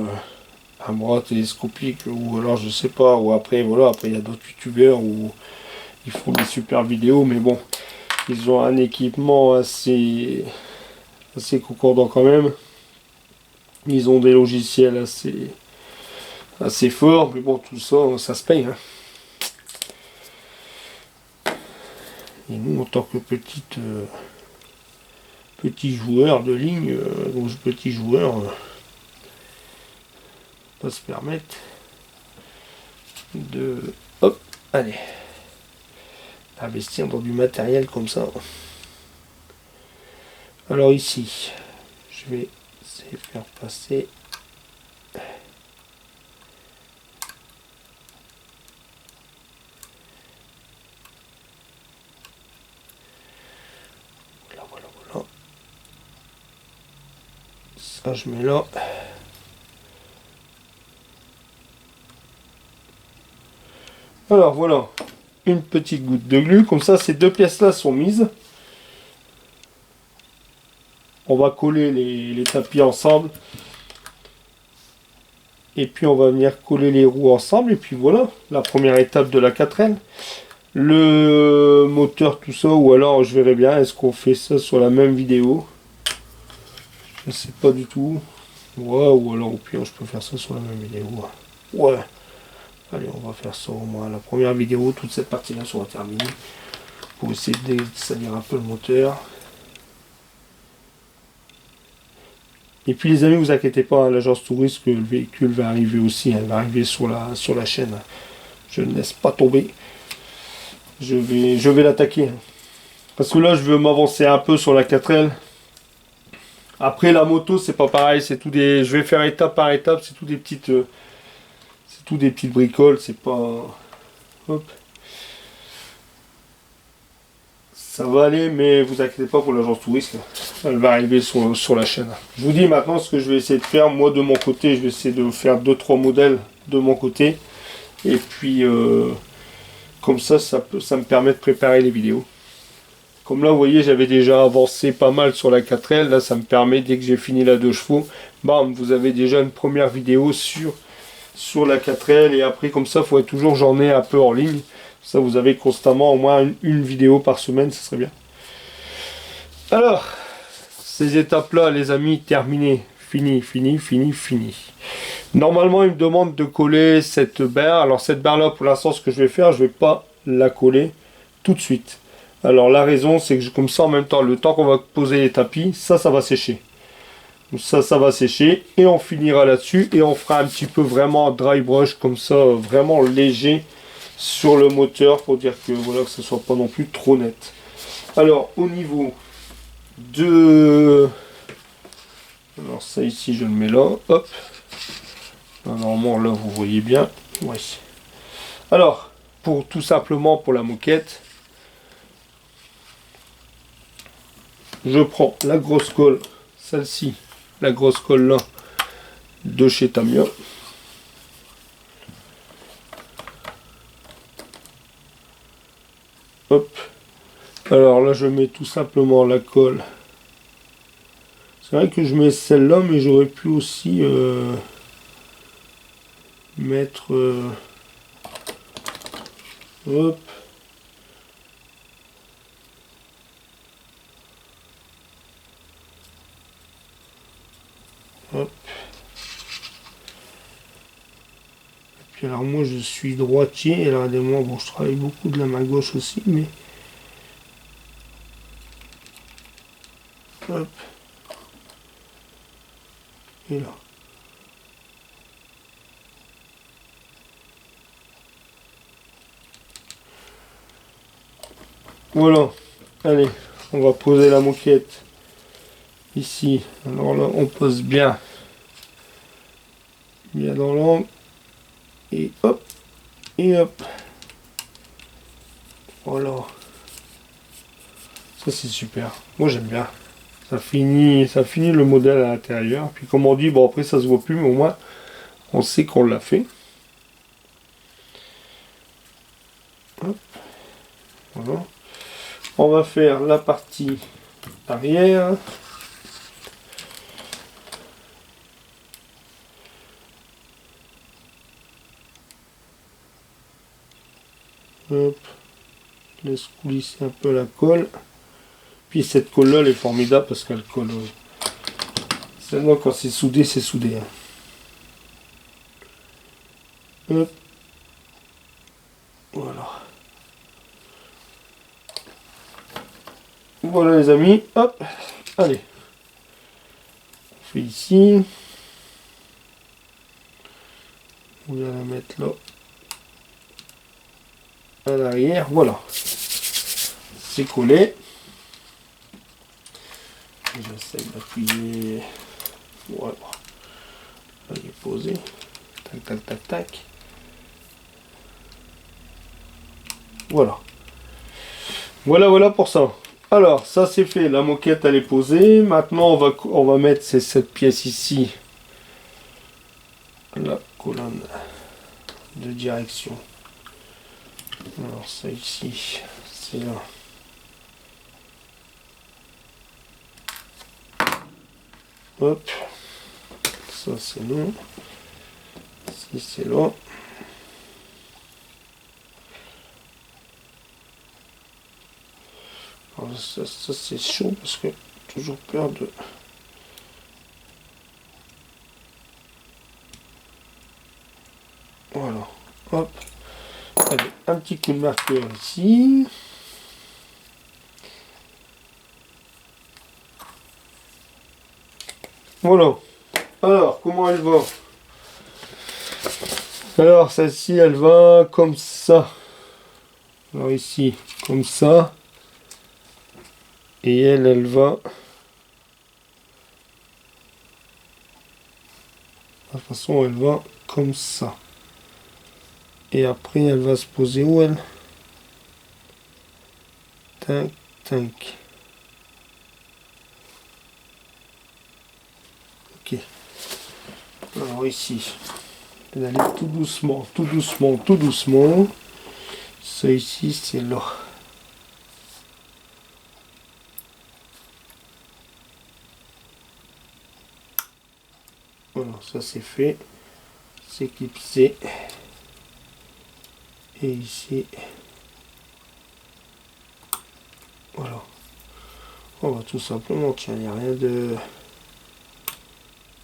Speaker 1: un bras télescopique ou alors je sais pas ou après voilà après il y a d'autres youtubeurs où ils font des super vidéos mais bon ils ont un équipement assez concordant quand même. Ils ont des logiciels assez forts mais bon tout ça ça se paye. Hein. Et nous, en tant que petit joueur de ligne, petit joueur, on va se permettre de, hop, allez, investir dans du matériel comme ça. Alors ici, je vais essayer de faire passer. Voilà. Ça, je mets là. Alors voilà, une petite goutte de glu, comme ça ces deux pièces là sont mises. On va coller les tapis ensemble. Et puis on va venir coller les roues ensemble. Et puis voilà, la première étape de la 4L. Le moteur, tout ça, ou alors je verrai bien, est-ce qu'on fait ça sur la même vidéo? Je sais pas du tout. Ouais, ou alors au pire je peux faire ça sur la même vidéo. Ouais. Allez, on va faire ça au moins la première vidéo, toute cette partie-là sera terminée. Pour essayer de salir un peu le moteur. Et puis les amis, vous inquiétez pas, l'agence touriste, que le véhicule va arriver aussi, elle va arriver sur la chaîne. Je ne laisse pas tomber. Je vais l'attaquer. Parce que là, je veux m'avancer un peu sur la 4L. Après, la moto, c'est pas pareil. C'est tout des. Je vais faire étape par étape. C'est tout des petites. C'est tout des petites bricoles. C'est pas. Hop. Ça va aller, mais vous inquiétez pas pour l'agence touriste. Elle va arriver sur la chaîne. Je vous dis maintenant ce que je vais essayer de faire. Moi, de mon côté, je vais essayer de faire 2-3 modèles de mon côté. Et puis, comme ça me permet de préparer les vidéos. Comme là, vous voyez, j'avais déjà avancé pas mal sur la 4L. Là, ça me permet, dès que j'ai fini la 2 chevaux, bam, vous avez déjà une première vidéo sur la 4L. Et après, comme ça, il faudrait toujours j'en ai un peu en ligne. Ça, vous avez constamment au moins une vidéo par semaine, ça serait bien. Alors, ces étapes-là, les amis, terminées. Fini. Normalement, il me demande de coller cette barre. Alors, cette barre-là, pour l'instant, ce que je vais faire, je ne vais pas la coller tout de suite. Alors, la raison, c'est que comme ça, en même temps, le temps qu'on va poser les tapis, ça va sécher. Ça va sécher. Et on finira là-dessus. Et on fera un petit peu vraiment dry brush, comme ça, vraiment léger sur le moteur, pour dire que, voilà, que ce soit pas non plus trop net. Alors, au niveau de... Alors ça ici je le mets là, hop. Normalement là vous voyez bien. Ouais. Alors, tout simplement pour la moquette, je prends la grosse colle, celle-ci, la grosse colle là, de chez Tamiya. Hop. Alors là je mets tout simplement la colle. C'est vrai que je mets celle-là, mais j'aurais pu aussi mettre... hop. Hop. Et puis alors moi je suis droitier, et là regardez-moi, bon je travaille beaucoup de la main gauche aussi, mais... Hop. Et là. Voilà. Allez, on va poser la moquette ici. Alors là, on pose bien dans l'angle. Et hop. Et hop. Voilà. Ça c'est super. Moi j'aime bien. Ça finit le modèle à l'intérieur. Puis comme on dit, bon après ça se voit plus, mais au moins on sait qu'on l'a fait. Hop. Voilà. On va faire la partie arrière. Hop. Laisse coulisser un peu la colle. Puis cette colle là elle est formidable parce qu'elle colle. Seulement quand c'est soudé, c'est soudé. Hein. Hop. Voilà. Voilà les amis. Hop. Allez. On fait ici. On va la mettre là. À l'arrière. Voilà. C'est collé. J'essaie d'appuyer. Voilà. Là, il est posé. Tac, tac, tac, tac. Voilà. Voilà pour ça. Alors, ça c'est fait. La moquette, elle est posée. Maintenant, on va mettre cette pièce ici. La colonne de direction. Alors, ça ici, c'est là. Hop, ça c'est long. Si c'est là. Alors ça c'est chaud parce que j'ai toujours peur de. Voilà. Hop. Allez, un petit coup de marqueur ici. Voilà. Alors, comment elle va? Alors, celle-ci, elle va comme ça. Alors ici, comme ça. Et elle va... De toute façon, elle va comme ça. Et après, elle va se poser où, elle? Tac, tac. Ok. Alors ici, elle allait tout doucement, tout doucement, tout doucement. Ça ici, c'est là. Voilà, ça c'est fait. C'est clipsé. Et ici, voilà. On va tout simplement, tiens, il n'y a rien de...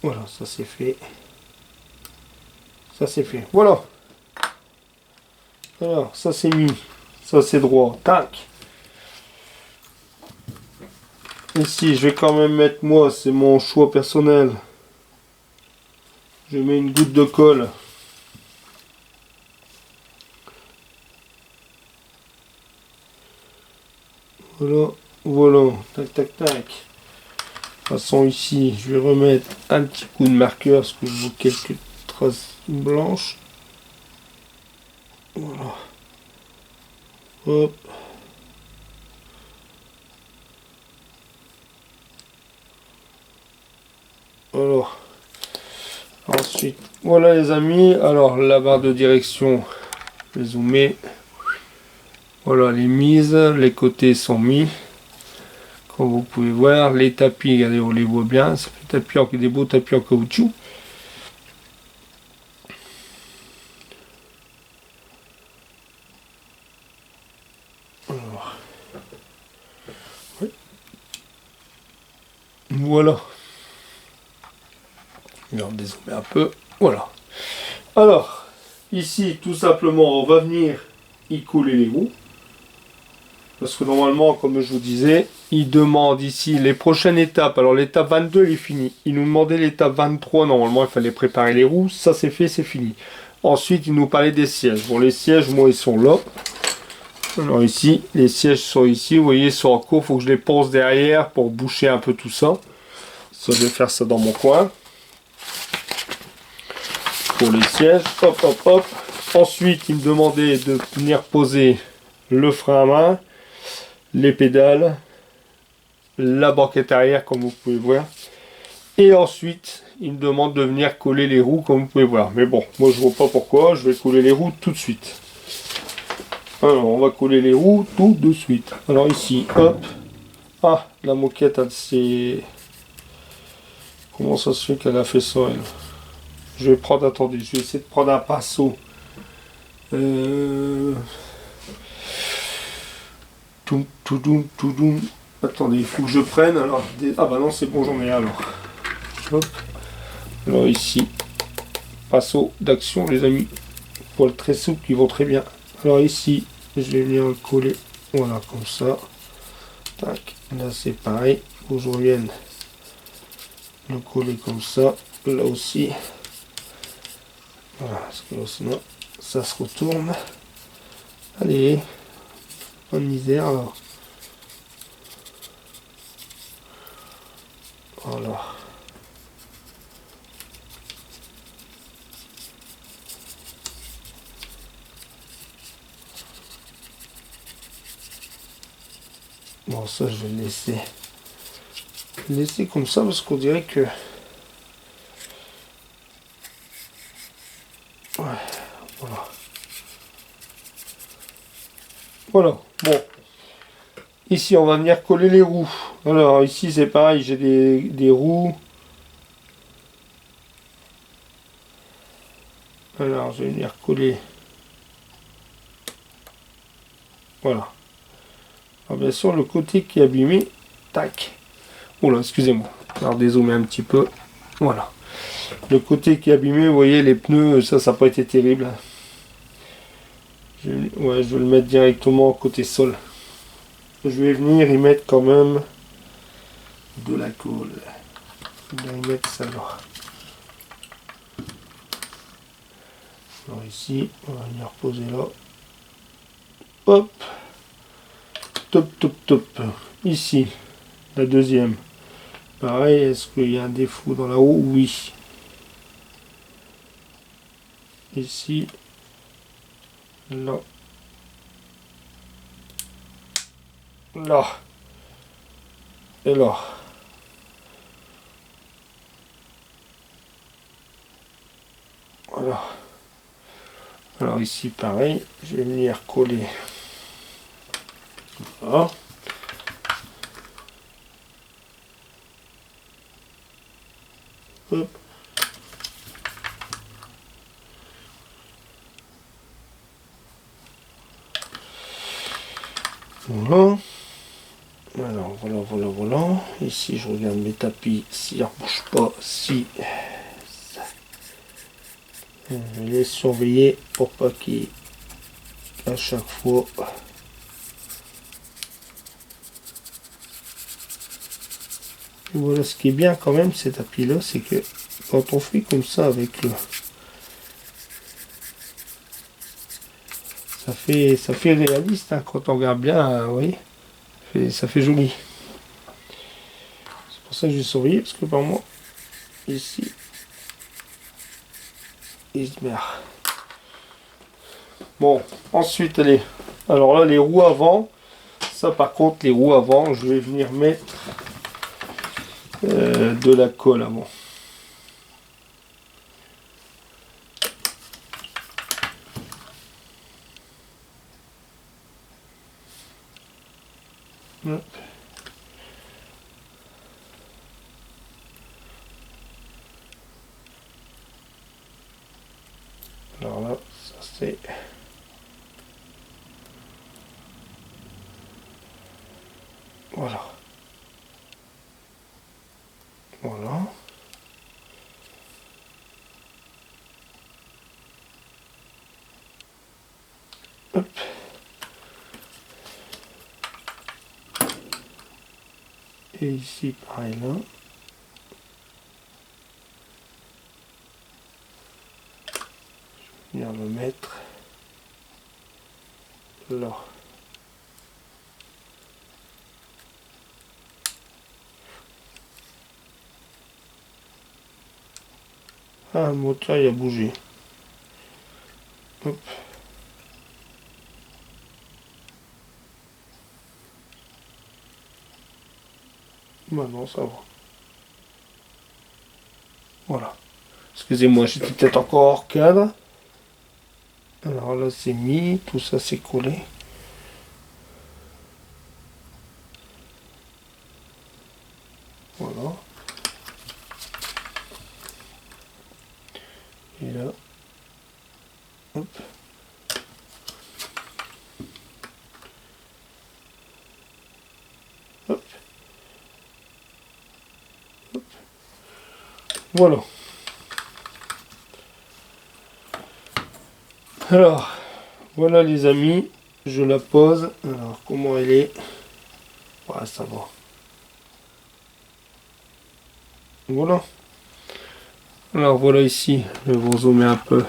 Speaker 1: Voilà, ça c'est fait. Ça c'est fait. Voilà. Alors, ça c'est mis. Ça c'est droit. Tac. Ici, je vais quand même mettre, moi, c'est mon choix personnel. Je mets une goutte de colle. Voilà, voilà, tac, tac, tac. De toute façon, ici, je vais remettre un petit coup de marqueur parce que je vois quelques traces blanches. Voilà. Hop. Alors. Ensuite, voilà les amis. Alors, la barre de direction, je vais zoomer. Voilà, les mises, les côtés sont mis. Comme vous pouvez voir, les tapis, regardez, on les voit bien. Ça fait des beaux tapis en caoutchouc. Alors, oui. Voilà. Je vais dézoomer un peu. Voilà. Alors, ici, tout simplement, on va venir y coller les roues. Parce que normalement, comme je vous disais, il demande ici les prochaines étapes. Alors l'étape 22, elle est finie. Il nous demandait l'étape 23. Normalement, il fallait préparer les roues. Ça, c'est fait, c'est fini. Ensuite, il nous parlait des sièges. Bon, les sièges, moi, ils sont là. Alors ici, les sièges sont ici. Vous voyez, ils sont en cours. Il faut que je les ponce derrière pour boucher un peu tout ça. Ça, je vais faire ça dans mon coin. Pour les sièges. Hop, hop, hop. Ensuite, il me demandait de venir poser le frein à main, les pédales, la banquette arrière comme vous pouvez voir, et ensuite il me demande de venir coller les roues comme vous pouvez voir, mais bon, moi je vois pas pourquoi, je vais coller les roues tout de suite. Alors on va coller les roues tout de suite. Alors ici, hop, ah, la moquette elle s'est... Comment ça se fait qu'elle a fait ça elle? Je vais prendre, attendez, je vais essayer de prendre un pinceau. Attendez, il faut que je prenne. Alors, ah bah non, c'est bon, j'en ai un alors. Hop. Alors ici, pinceau d'action, les amis. Poils très souples qui vont très bien. Alors ici, je vais venir le coller. Voilà, comme ça. Tac. Là, c'est pareil. Faut que je revienne le coller comme ça. Là aussi. Voilà, parce que là, sinon, ça se retourne. Allez. Bonne misère alors. Voilà. Bon, ça, je vais le laisser comme ça parce qu'on dirait que... Ouais, voilà. Voilà, bon. Ici, on va venir coller les roues. Alors, ici, c'est pareil, j'ai des roues. Alors, je vais venir coller. Voilà. Alors, bien sûr, le côté qui est abîmé, tac. Oula, excusez-moi. Alors, dézoomer un petit peu. Voilà. Le côté qui est abîmé, vous voyez, les pneus, ça n'a pas été terrible. Ouais, je vais le mettre directement côté sol. Je vais venir y mettre quand même de la colle. Je vais y mettre ça là. Alors ici, on va venir poser là. Hop. Top, top, top. Ici, la deuxième. Pareil, est-ce qu'il y a un défaut dans la roue? Oui. Ici. Là. Là. Et là. Voilà. Alors ici, pareil, je vais venir coller. Voilà. Hop. Voilà. Alors voilà, voilà, voilà. Ici, je regarde mes tapis, s'ils ne bougent pas, si... Je vais les surveiller pour pas qu'ils... À chaque fois... Et voilà, ce qui est bien quand même, ces tapis-là, c'est que quand on fait comme ça avec le... Ça fait réaliste, hein, quand on regarde bien, vous voyez, ça fait joli. C'est pour ça que j'ai surveillé, parce que par moi, ici, il se merde. Bon, ensuite, allez. Alors là, les roues avant, ça par contre, les roues avant, je vais venir mettre de la colle avant. Hop. Alors là, ça c'est... Voilà. Voilà. Hop. Et ici, pareil là. Je vais venir le mettre là. Ah, le moteur il a bougé. Hop. Maintenant ça va. Voilà. Excusez-moi, j'étais peut-être encore hors cadre. Alors là c'est mis, tout ça c'est collé. Voilà. Et là. Hop. Hop. Hop. Voilà. Alors, voilà les amis, je la pose. Alors, comment elle est? Ouais, ça va. Voilà. Alors, voilà ici, je vais vous zoomer un peu.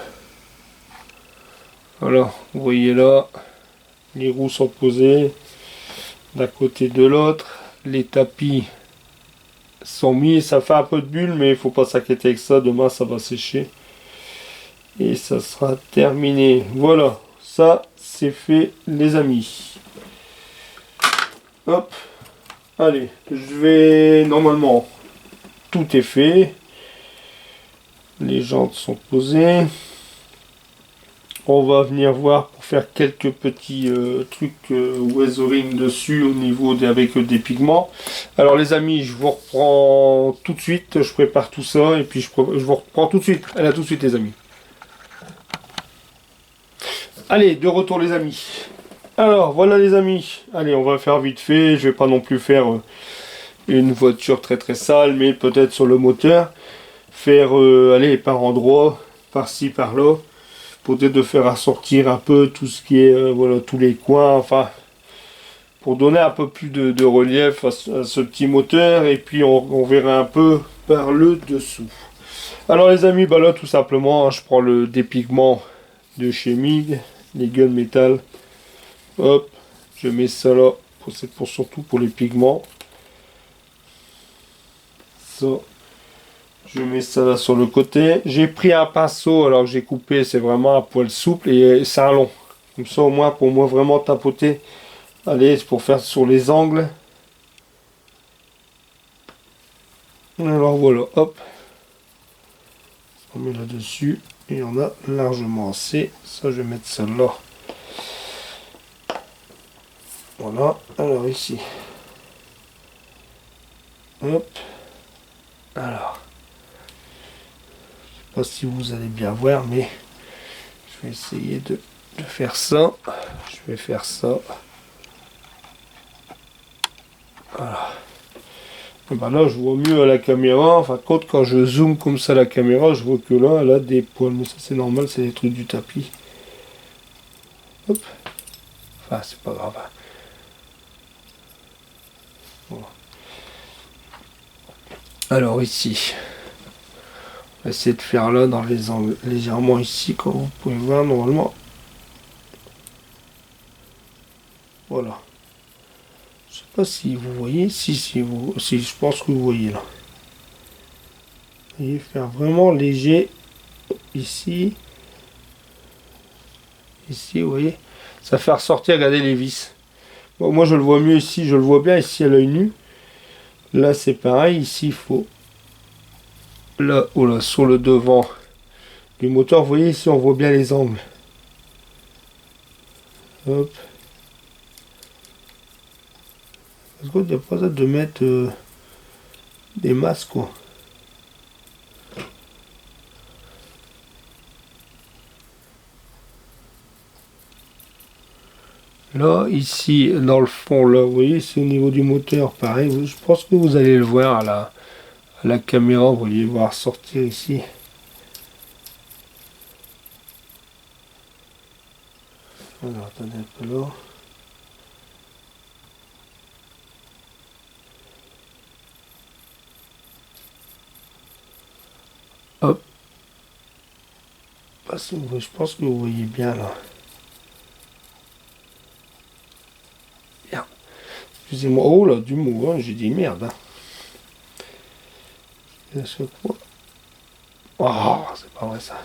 Speaker 1: Voilà, vous voyez là, les roues sont posées d'un côté de l'autre. Les tapis sont mis, ça fait un peu de bulle, mais il faut pas s'inquiéter avec ça. Demain, ça va sécher. Et ça sera terminé. Voilà, ça c'est fait les amis. Hop, allez, je vais normalement, tout est fait. Les jantes sont posées. On va venir voir pour faire quelques petits trucs weathering dessus au niveau avec des pigments. Alors les amis, je vous reprends tout de suite. Je prépare tout ça et puis je vous reprends tout de suite. Allez, à tout de suite les amis. Allez, de retour les amis. Alors voilà les amis. Allez, on va faire vite fait. Je vais pas non plus faire une voiture très très sale, mais peut-être sur le moteur. Faire aller par endroits, par-ci, par-là. Peut-être de faire assortir un peu tout ce qui est, voilà, tous les coins. Enfin, pour donner un peu plus de relief à ce petit moteur. Et puis on verra un peu par le dessous. Alors les amis, bah là tout simplement, hein, je prends des pigments de chez MIG, les gunmetal. Hop, je mets ça là, surtout pour les pigments. Ça, je mets ça là sur le côté. J'ai pris un pinceau, alors que j'ai coupé, c'est vraiment un poil souple et c'est un long. Comme ça au moins, pour moi vraiment tapoter. Allez, c'est pour faire sur les angles. Alors voilà, hop. On met là-dessus et on a largement assez. Ça, je vais mettre ça là. Voilà, alors ici. Hop. Alors. Je sais pas si vous allez bien voir, mais je vais essayer de faire ça. Je vais faire ça. Voilà. Et ben là, je vois mieux à la caméra. Enfin, quand je zoome comme ça la caméra, je vois que là, elle a des poils. Mais ça, c'est normal, c'est des trucs du tapis. Hop. Enfin, c'est pas grave. Voilà. Alors ici, on va essayer de faire là dans les angles légèrement ici, comme vous pouvez voir normalement. Voilà. Je sais pas si vous voyez, si je pense que vous voyez là. Vous voyez, faire vraiment léger ici, ici, vous voyez, ça fait ressortir, regardez les vis. Bon, moi je le vois mieux ici, je le vois bien ici à l'œil nu. Là c'est pareil, ici il faut, là, oh là, sur le devant du moteur, vous voyez ici on voit bien les angles. Hop. Parce que des fois ça de mettre des masques quoi. Là, ici, dans le fond, là, vous voyez, c'est au niveau du moteur, pareil. Je pense que vous allez le voir à la caméra, vous allez voir sortir ici. Alors, attendez un peu là. si vous voyez, je pense que vous voyez bien là. Merde. Excusez-moi. Oh là, du mot, hein, j'ai dit merde. Hein. Et à chaque fois. Oh, c'est pas vrai ça.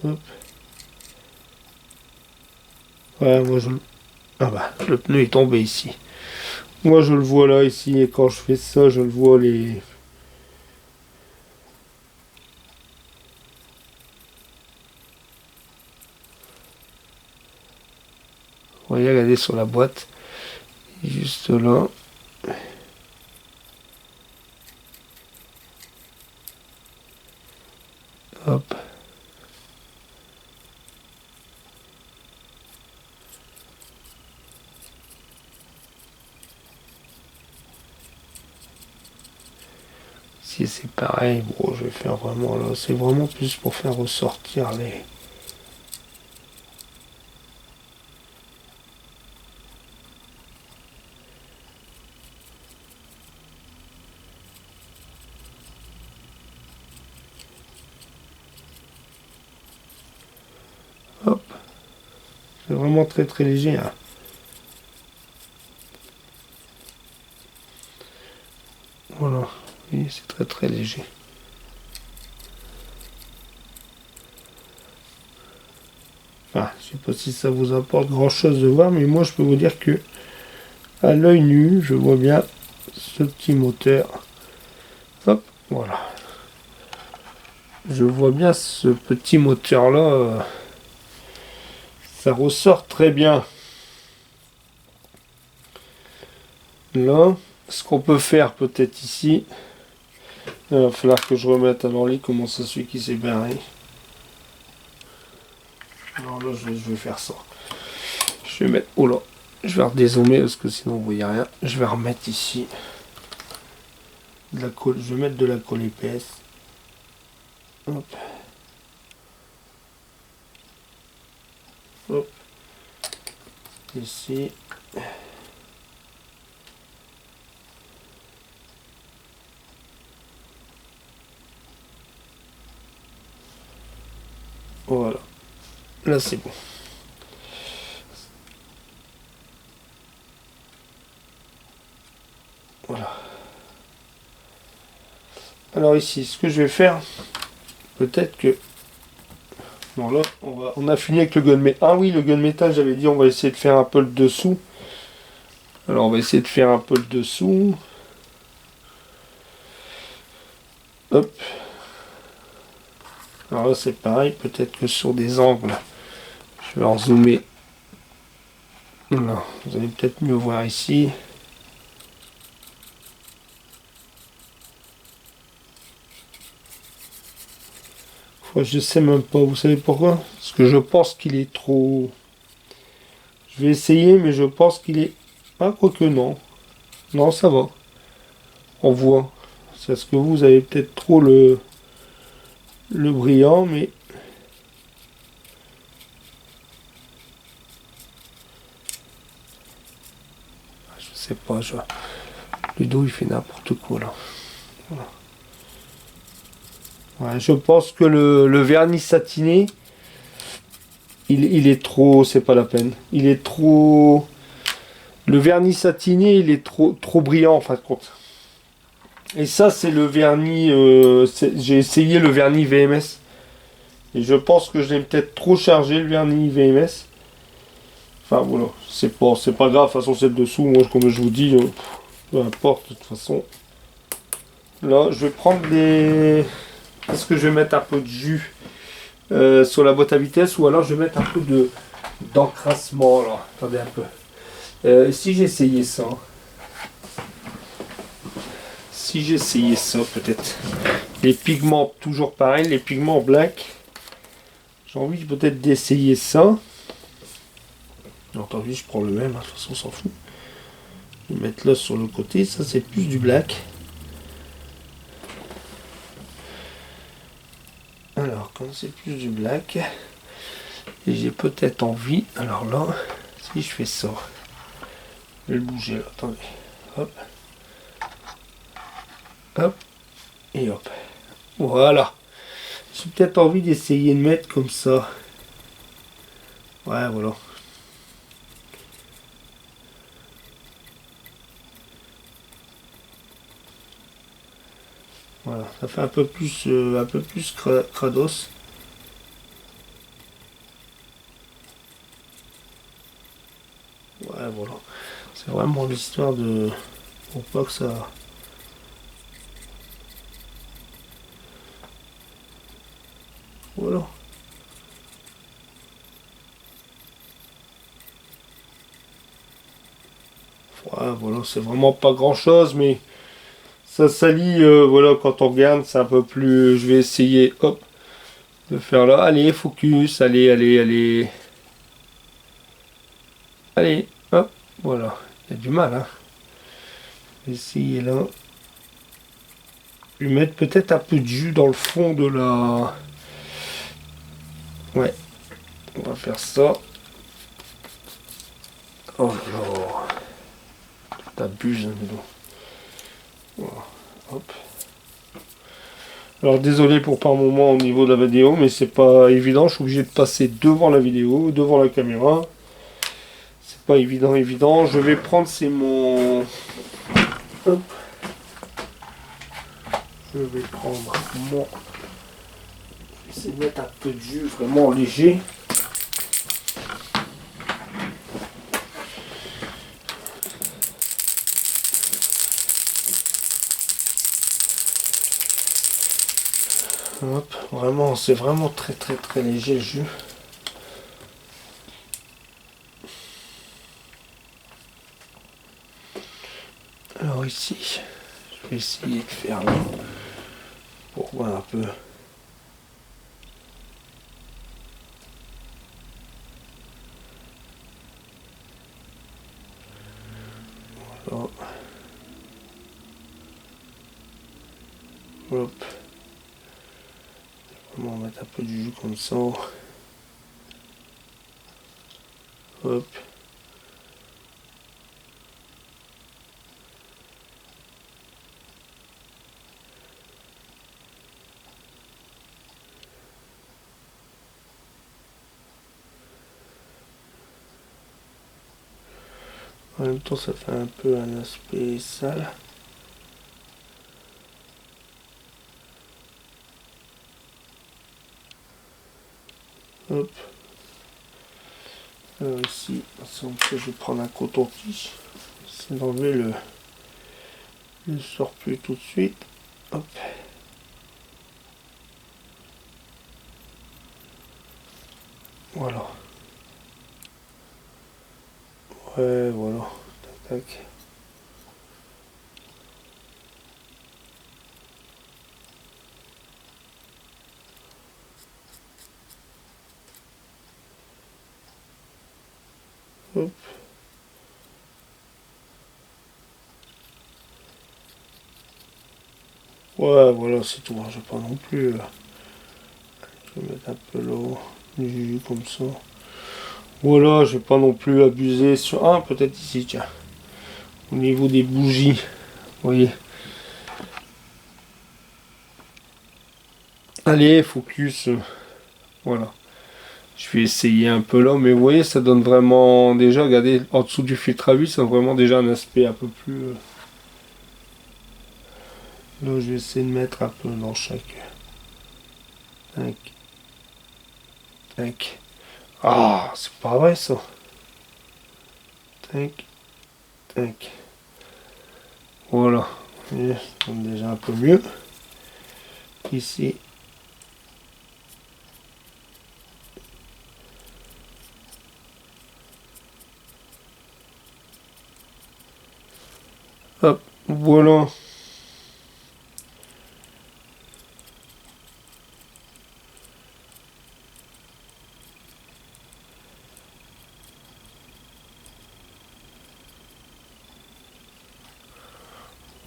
Speaker 1: Hop. Ouais, moi je... Ah bah, le pneu est tombé ici. Moi je le vois là, ici, et quand je fais ça, je le vois les... Vous voyez, regardez sur la boîte. Juste là. Hop. Ici c'est pareil. Bon, je vais faire vraiment là. C'est vraiment plus pour faire ressortir les... Hop. C'est vraiment très très léger. Hein. Voilà. Oui, c'est très très léger. Enfin, je sais pas si ça vous apporte grand chose de voir, mais moi je peux vous dire que à l'œil nu, je vois bien ce petit moteur. Hop, voilà. Je vois bien ce petit moteur là. Ça ressort très bien. Là, ce qu'on peut faire peut-être ici, il va falloir que je remette à l'enlit comment ça celui qui s'est barré. Alors là, je vais faire ça. Je vais mettre... Oh là, je vais redézoomer parce que sinon vous voyez rien. Je vais remettre ici de la colle. Je vais mettre de la colle épaisse. Hop. Hop. Ici. Voilà. Là, c'est bon. Voilà. Alors ici, ce que je vais faire, peut-être que... Bon là, on a fini avec le gunmetal. Ah oui, le gunmetal, j'avais dit on va essayer de faire un peu le dessous. Alors on va essayer de faire un peu le dessous. Hop. Alors là c'est pareil, peut-être que sur des angles, je vais en zoomer. Voilà, vous allez peut-être mieux voir ici. Je sais même pas, vous savez pourquoi? Parce que je pense qu'il est trop... Je vais essayer, mais je pense qu'il est... Ah, quoique non. Non, ça va. On voit. C'est parce que vous avez peut-être trop le brillant, mais... Je sais pas, Ludo, il fait n'importe quoi, là. Voilà. Ouais, je pense que le vernis satiné, il est trop... C'est pas la peine. Il est trop... Le vernis satiné, il est trop brillant, en fin de compte. Et ça, c'est le vernis... j'ai essayé le vernis VMS. Et je pense que je l'ai peut-être trop chargé, le vernis VMS. Enfin, voilà. C'est pas grave. De toute façon, c'est le dessous. Moi, comme je vous dis, peu importe, de toute façon. Là, je vais prendre des... Est-ce que je vais mettre un peu de jus sur la boîte à vitesse ou alors je vais mettre un peu d'encrassement. Alors, attendez un peu. Si j'essayais ça... Si j'essayais ça, peut-être. Les pigments, toujours pareil, les pigments black. J'ai envie peut-être d'essayer ça. Entendu, je prends le même, hein, de toute façon, on s'en fout. Je vais mettre là sur le côté, ça c'est plus du black. Alors, quand c'est plus du black, et j'ai peut-être envie, alors là, si je fais ça, je vais le bouger là, attendez. Hop. Hop. Et hop. Voilà. J'ai peut-être envie d'essayer de mettre comme ça. Ouais, voilà. Voilà, ça fait un peu plus crados. Ouais, voilà. C'est vraiment l'histoire de... Pour pas que ça... Voilà. Ouais, voilà, c'est vraiment pas grand chose, mais ça salit, voilà, quand on regarde, c'est un peu plus... Je vais essayer, hop, de faire là. Allez, focus, allez, allez, allez. Allez, hop, voilà. Il y a du mal, hein. Essayer là. Lui mettre peut-être un peu de jus dans le fond de la... Ouais, on va faire ça. Oh là, t'abuses, hein, dis donc. Voilà, hop. Alors désolé pour par moment au niveau de la vidéo, mais c'est pas évident. Je suis obligé de passer devant la vidéo, devant la caméra. C'est pas évident, évident. Je vais prendre, c'est mon... Hop. Je vais prendre mon... Je vais essayer de mettre un peu de jus vraiment léger. Hop, vraiment, c'est vraiment très très très léger le jus. Alors ici, je vais essayer de faire là, pour voir un peu. Voilà. Hop. On va mettre un peu de jus comme ça. Hop. En même temps, ça fait un peu un aspect sale. Hop. Alors ici, je vais prendre un coton-tige. C'est d'enlever le surplus tout de suite. Hop. Voilà. Ouais, voilà. Tac, tac. Hop. Ouais, voilà, c'est tout. Je vais pas non plus. Je vais mettre un peu l'eau, du jus comme ça. Voilà, je vais pas non plus abuser sur. Ah, peut-être ici, tiens. Au niveau des bougies. Vous voyez. Allez, focus. Voilà. Je vais essayer un peu là, mais vous voyez, ça donne vraiment déjà, regardez, en dessous du filtre à huile, ça donne vraiment déjà un aspect un peu plus... Là, je vais essayer de mettre un peu dans chaque... Tac, tac. Ah, c'est pas vrai ça. Tac, tac. Voilà. Vous voyez, ça donne déjà un peu mieux. Ici. Hop, voilà.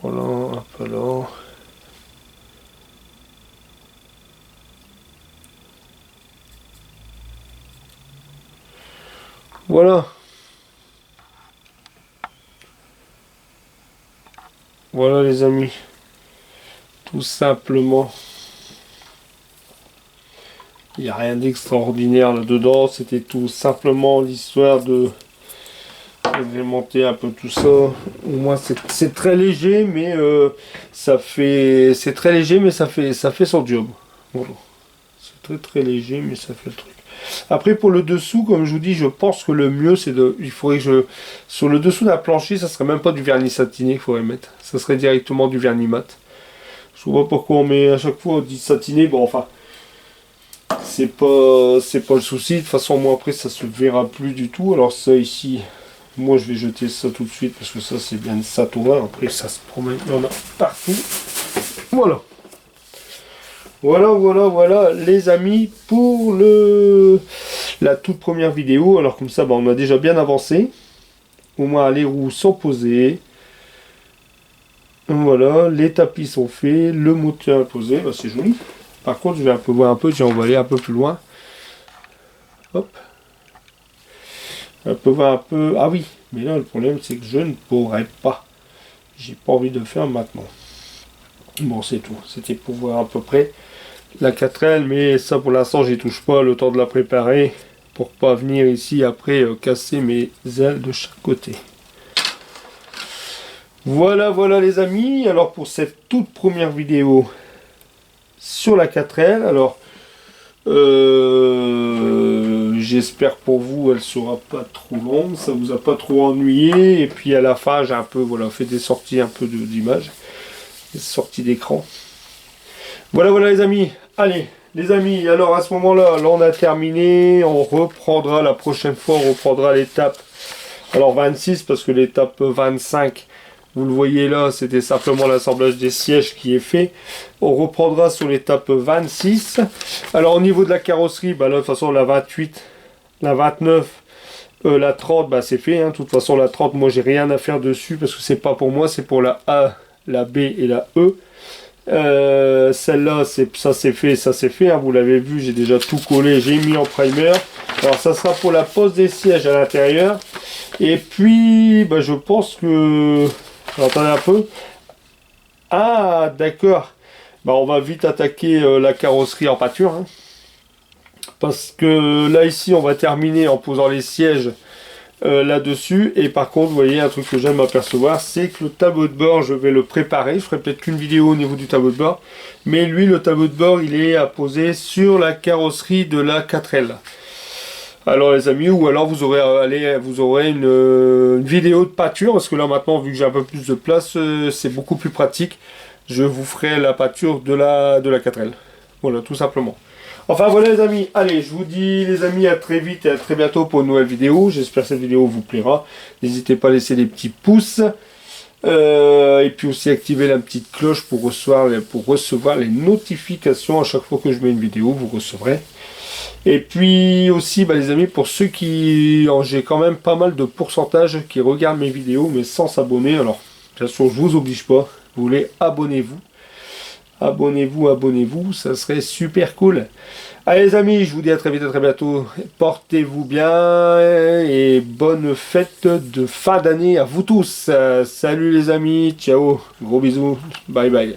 Speaker 1: Voilà, un peu là. Voilà. Voilà les amis. Tout simplement. Il n'y a rien d'extraordinaire là-dedans. C'était tout simplement l'histoire de agrémenter un peu tout ça. Au moins c'est très léger, mais c'est très léger, mais ça fait son job. Voilà. C'est très léger, mais ça fait le truc. Après pour le dessous, comme je vous dis, je pense que le mieux c'est il faudrait que sur le dessous d'un plancher, ça serait même pas du vernis satiné qu'il faudrait mettre. Ça serait directement du vernis mat. Je vois pas pourquoi on met à chaque fois on dit satiné. Bon enfin, c'est pas le souci. De toute façon moi après ça se verra plus du tout. Alors ça ici, moi je vais jeter ça tout de suite parce que ça c'est bien de Satura. Après ça se promène, il y en a partout. Voilà. Voilà les amis pour la toute première vidéo. Alors comme ça on a déjà bien avancé. Au moins les roues sont posées. Voilà, les tapis sont faits, le moteur est posé, bah, c'est joli. Par contre je vais un peu voir un peu, tiens on va aller un peu plus loin. Hop. Un peu voir un peu. Ah oui, mais là le problème c'est que je ne pourrais pas. J'ai pas envie de le faire maintenant. Bon c'est tout, c'était pour voir à peu près la 4L, mais ça pour l'instant j'y touche pas, le temps de la préparer pour pas venir ici après casser mes ailes de chaque côté. Voilà les amis, alors pour cette toute première vidéo sur la 4L, alors j'espère pour vous elle sera pas trop longue, ça vous a pas trop ennuyé, et puis à la fin j'ai un peu voilà fait des sorties un peu d'images, des sorties d'écran. Voilà les amis, allez les amis, alors à ce moment-là, là on a terminé, on reprendra la prochaine fois, on reprendra l'étape, alors 26 parce que l'étape 25, vous le voyez là, c'était simplement l'assemblage des sièges qui est fait. On reprendra sur l'étape 26. Alors au niveau de la carrosserie, bah là de toute façon la 28, la 29, la 30, bah c'est fait. Hein. De toute façon la 30, moi j'ai rien à faire dessus parce que c'est pas pour moi, c'est pour la A, la B et la E. Celle-là, ça c'est fait, hein. Vous l'avez vu, j'ai déjà tout collé, j'ai mis en primer. Alors ça sera pour la pose des sièges à l'intérieur. Et puis, bah, je pense que... Attendez un peu. Ah, d'accord. Bah, on va vite attaquer la carrosserie en pâture. Hein. Parce que là, ici, on va terminer en posant les sièges là-dessus. Et par contre, vous voyez, un truc que j'aime apercevoir, c'est que le tableau de bord, je vais le préparer. Je ferai peut-être qu'une vidéo au niveau du tableau de bord. Mais lui, le tableau de bord, il est à poser sur la carrosserie de la 4L. Alors les amis, ou alors vous aurez une vidéo de pâture, parce que là maintenant, vu que j'ai un peu plus de place, c'est beaucoup plus pratique. Je vous ferai la pâture de la 4L. Voilà, tout simplement. Enfin voilà les amis, allez, je vous dis les amis à très vite et à très bientôt pour une nouvelle vidéo. J'espère que cette vidéo vous plaira. N'hésitez pas à laisser des petits pouces. Et puis aussi activer la petite cloche pour recevoir les notifications à chaque fois que je mets une vidéo, vous recevrez. Et puis aussi les amis, pour ceux qui... j'ai quand même pas mal de pourcentage qui regardent mes vidéos mais sans s'abonner. Alors bien sûr je vous oblige pas, vous voulez abonnez-vous. Abonnez-vous, ça serait super cool. Allez les amis, je vous dis à très vite, à très bientôt. Portez-vous bien et bonne fête de fin d'année à vous tous. Salut les amis, ciao, gros bisous, bye bye.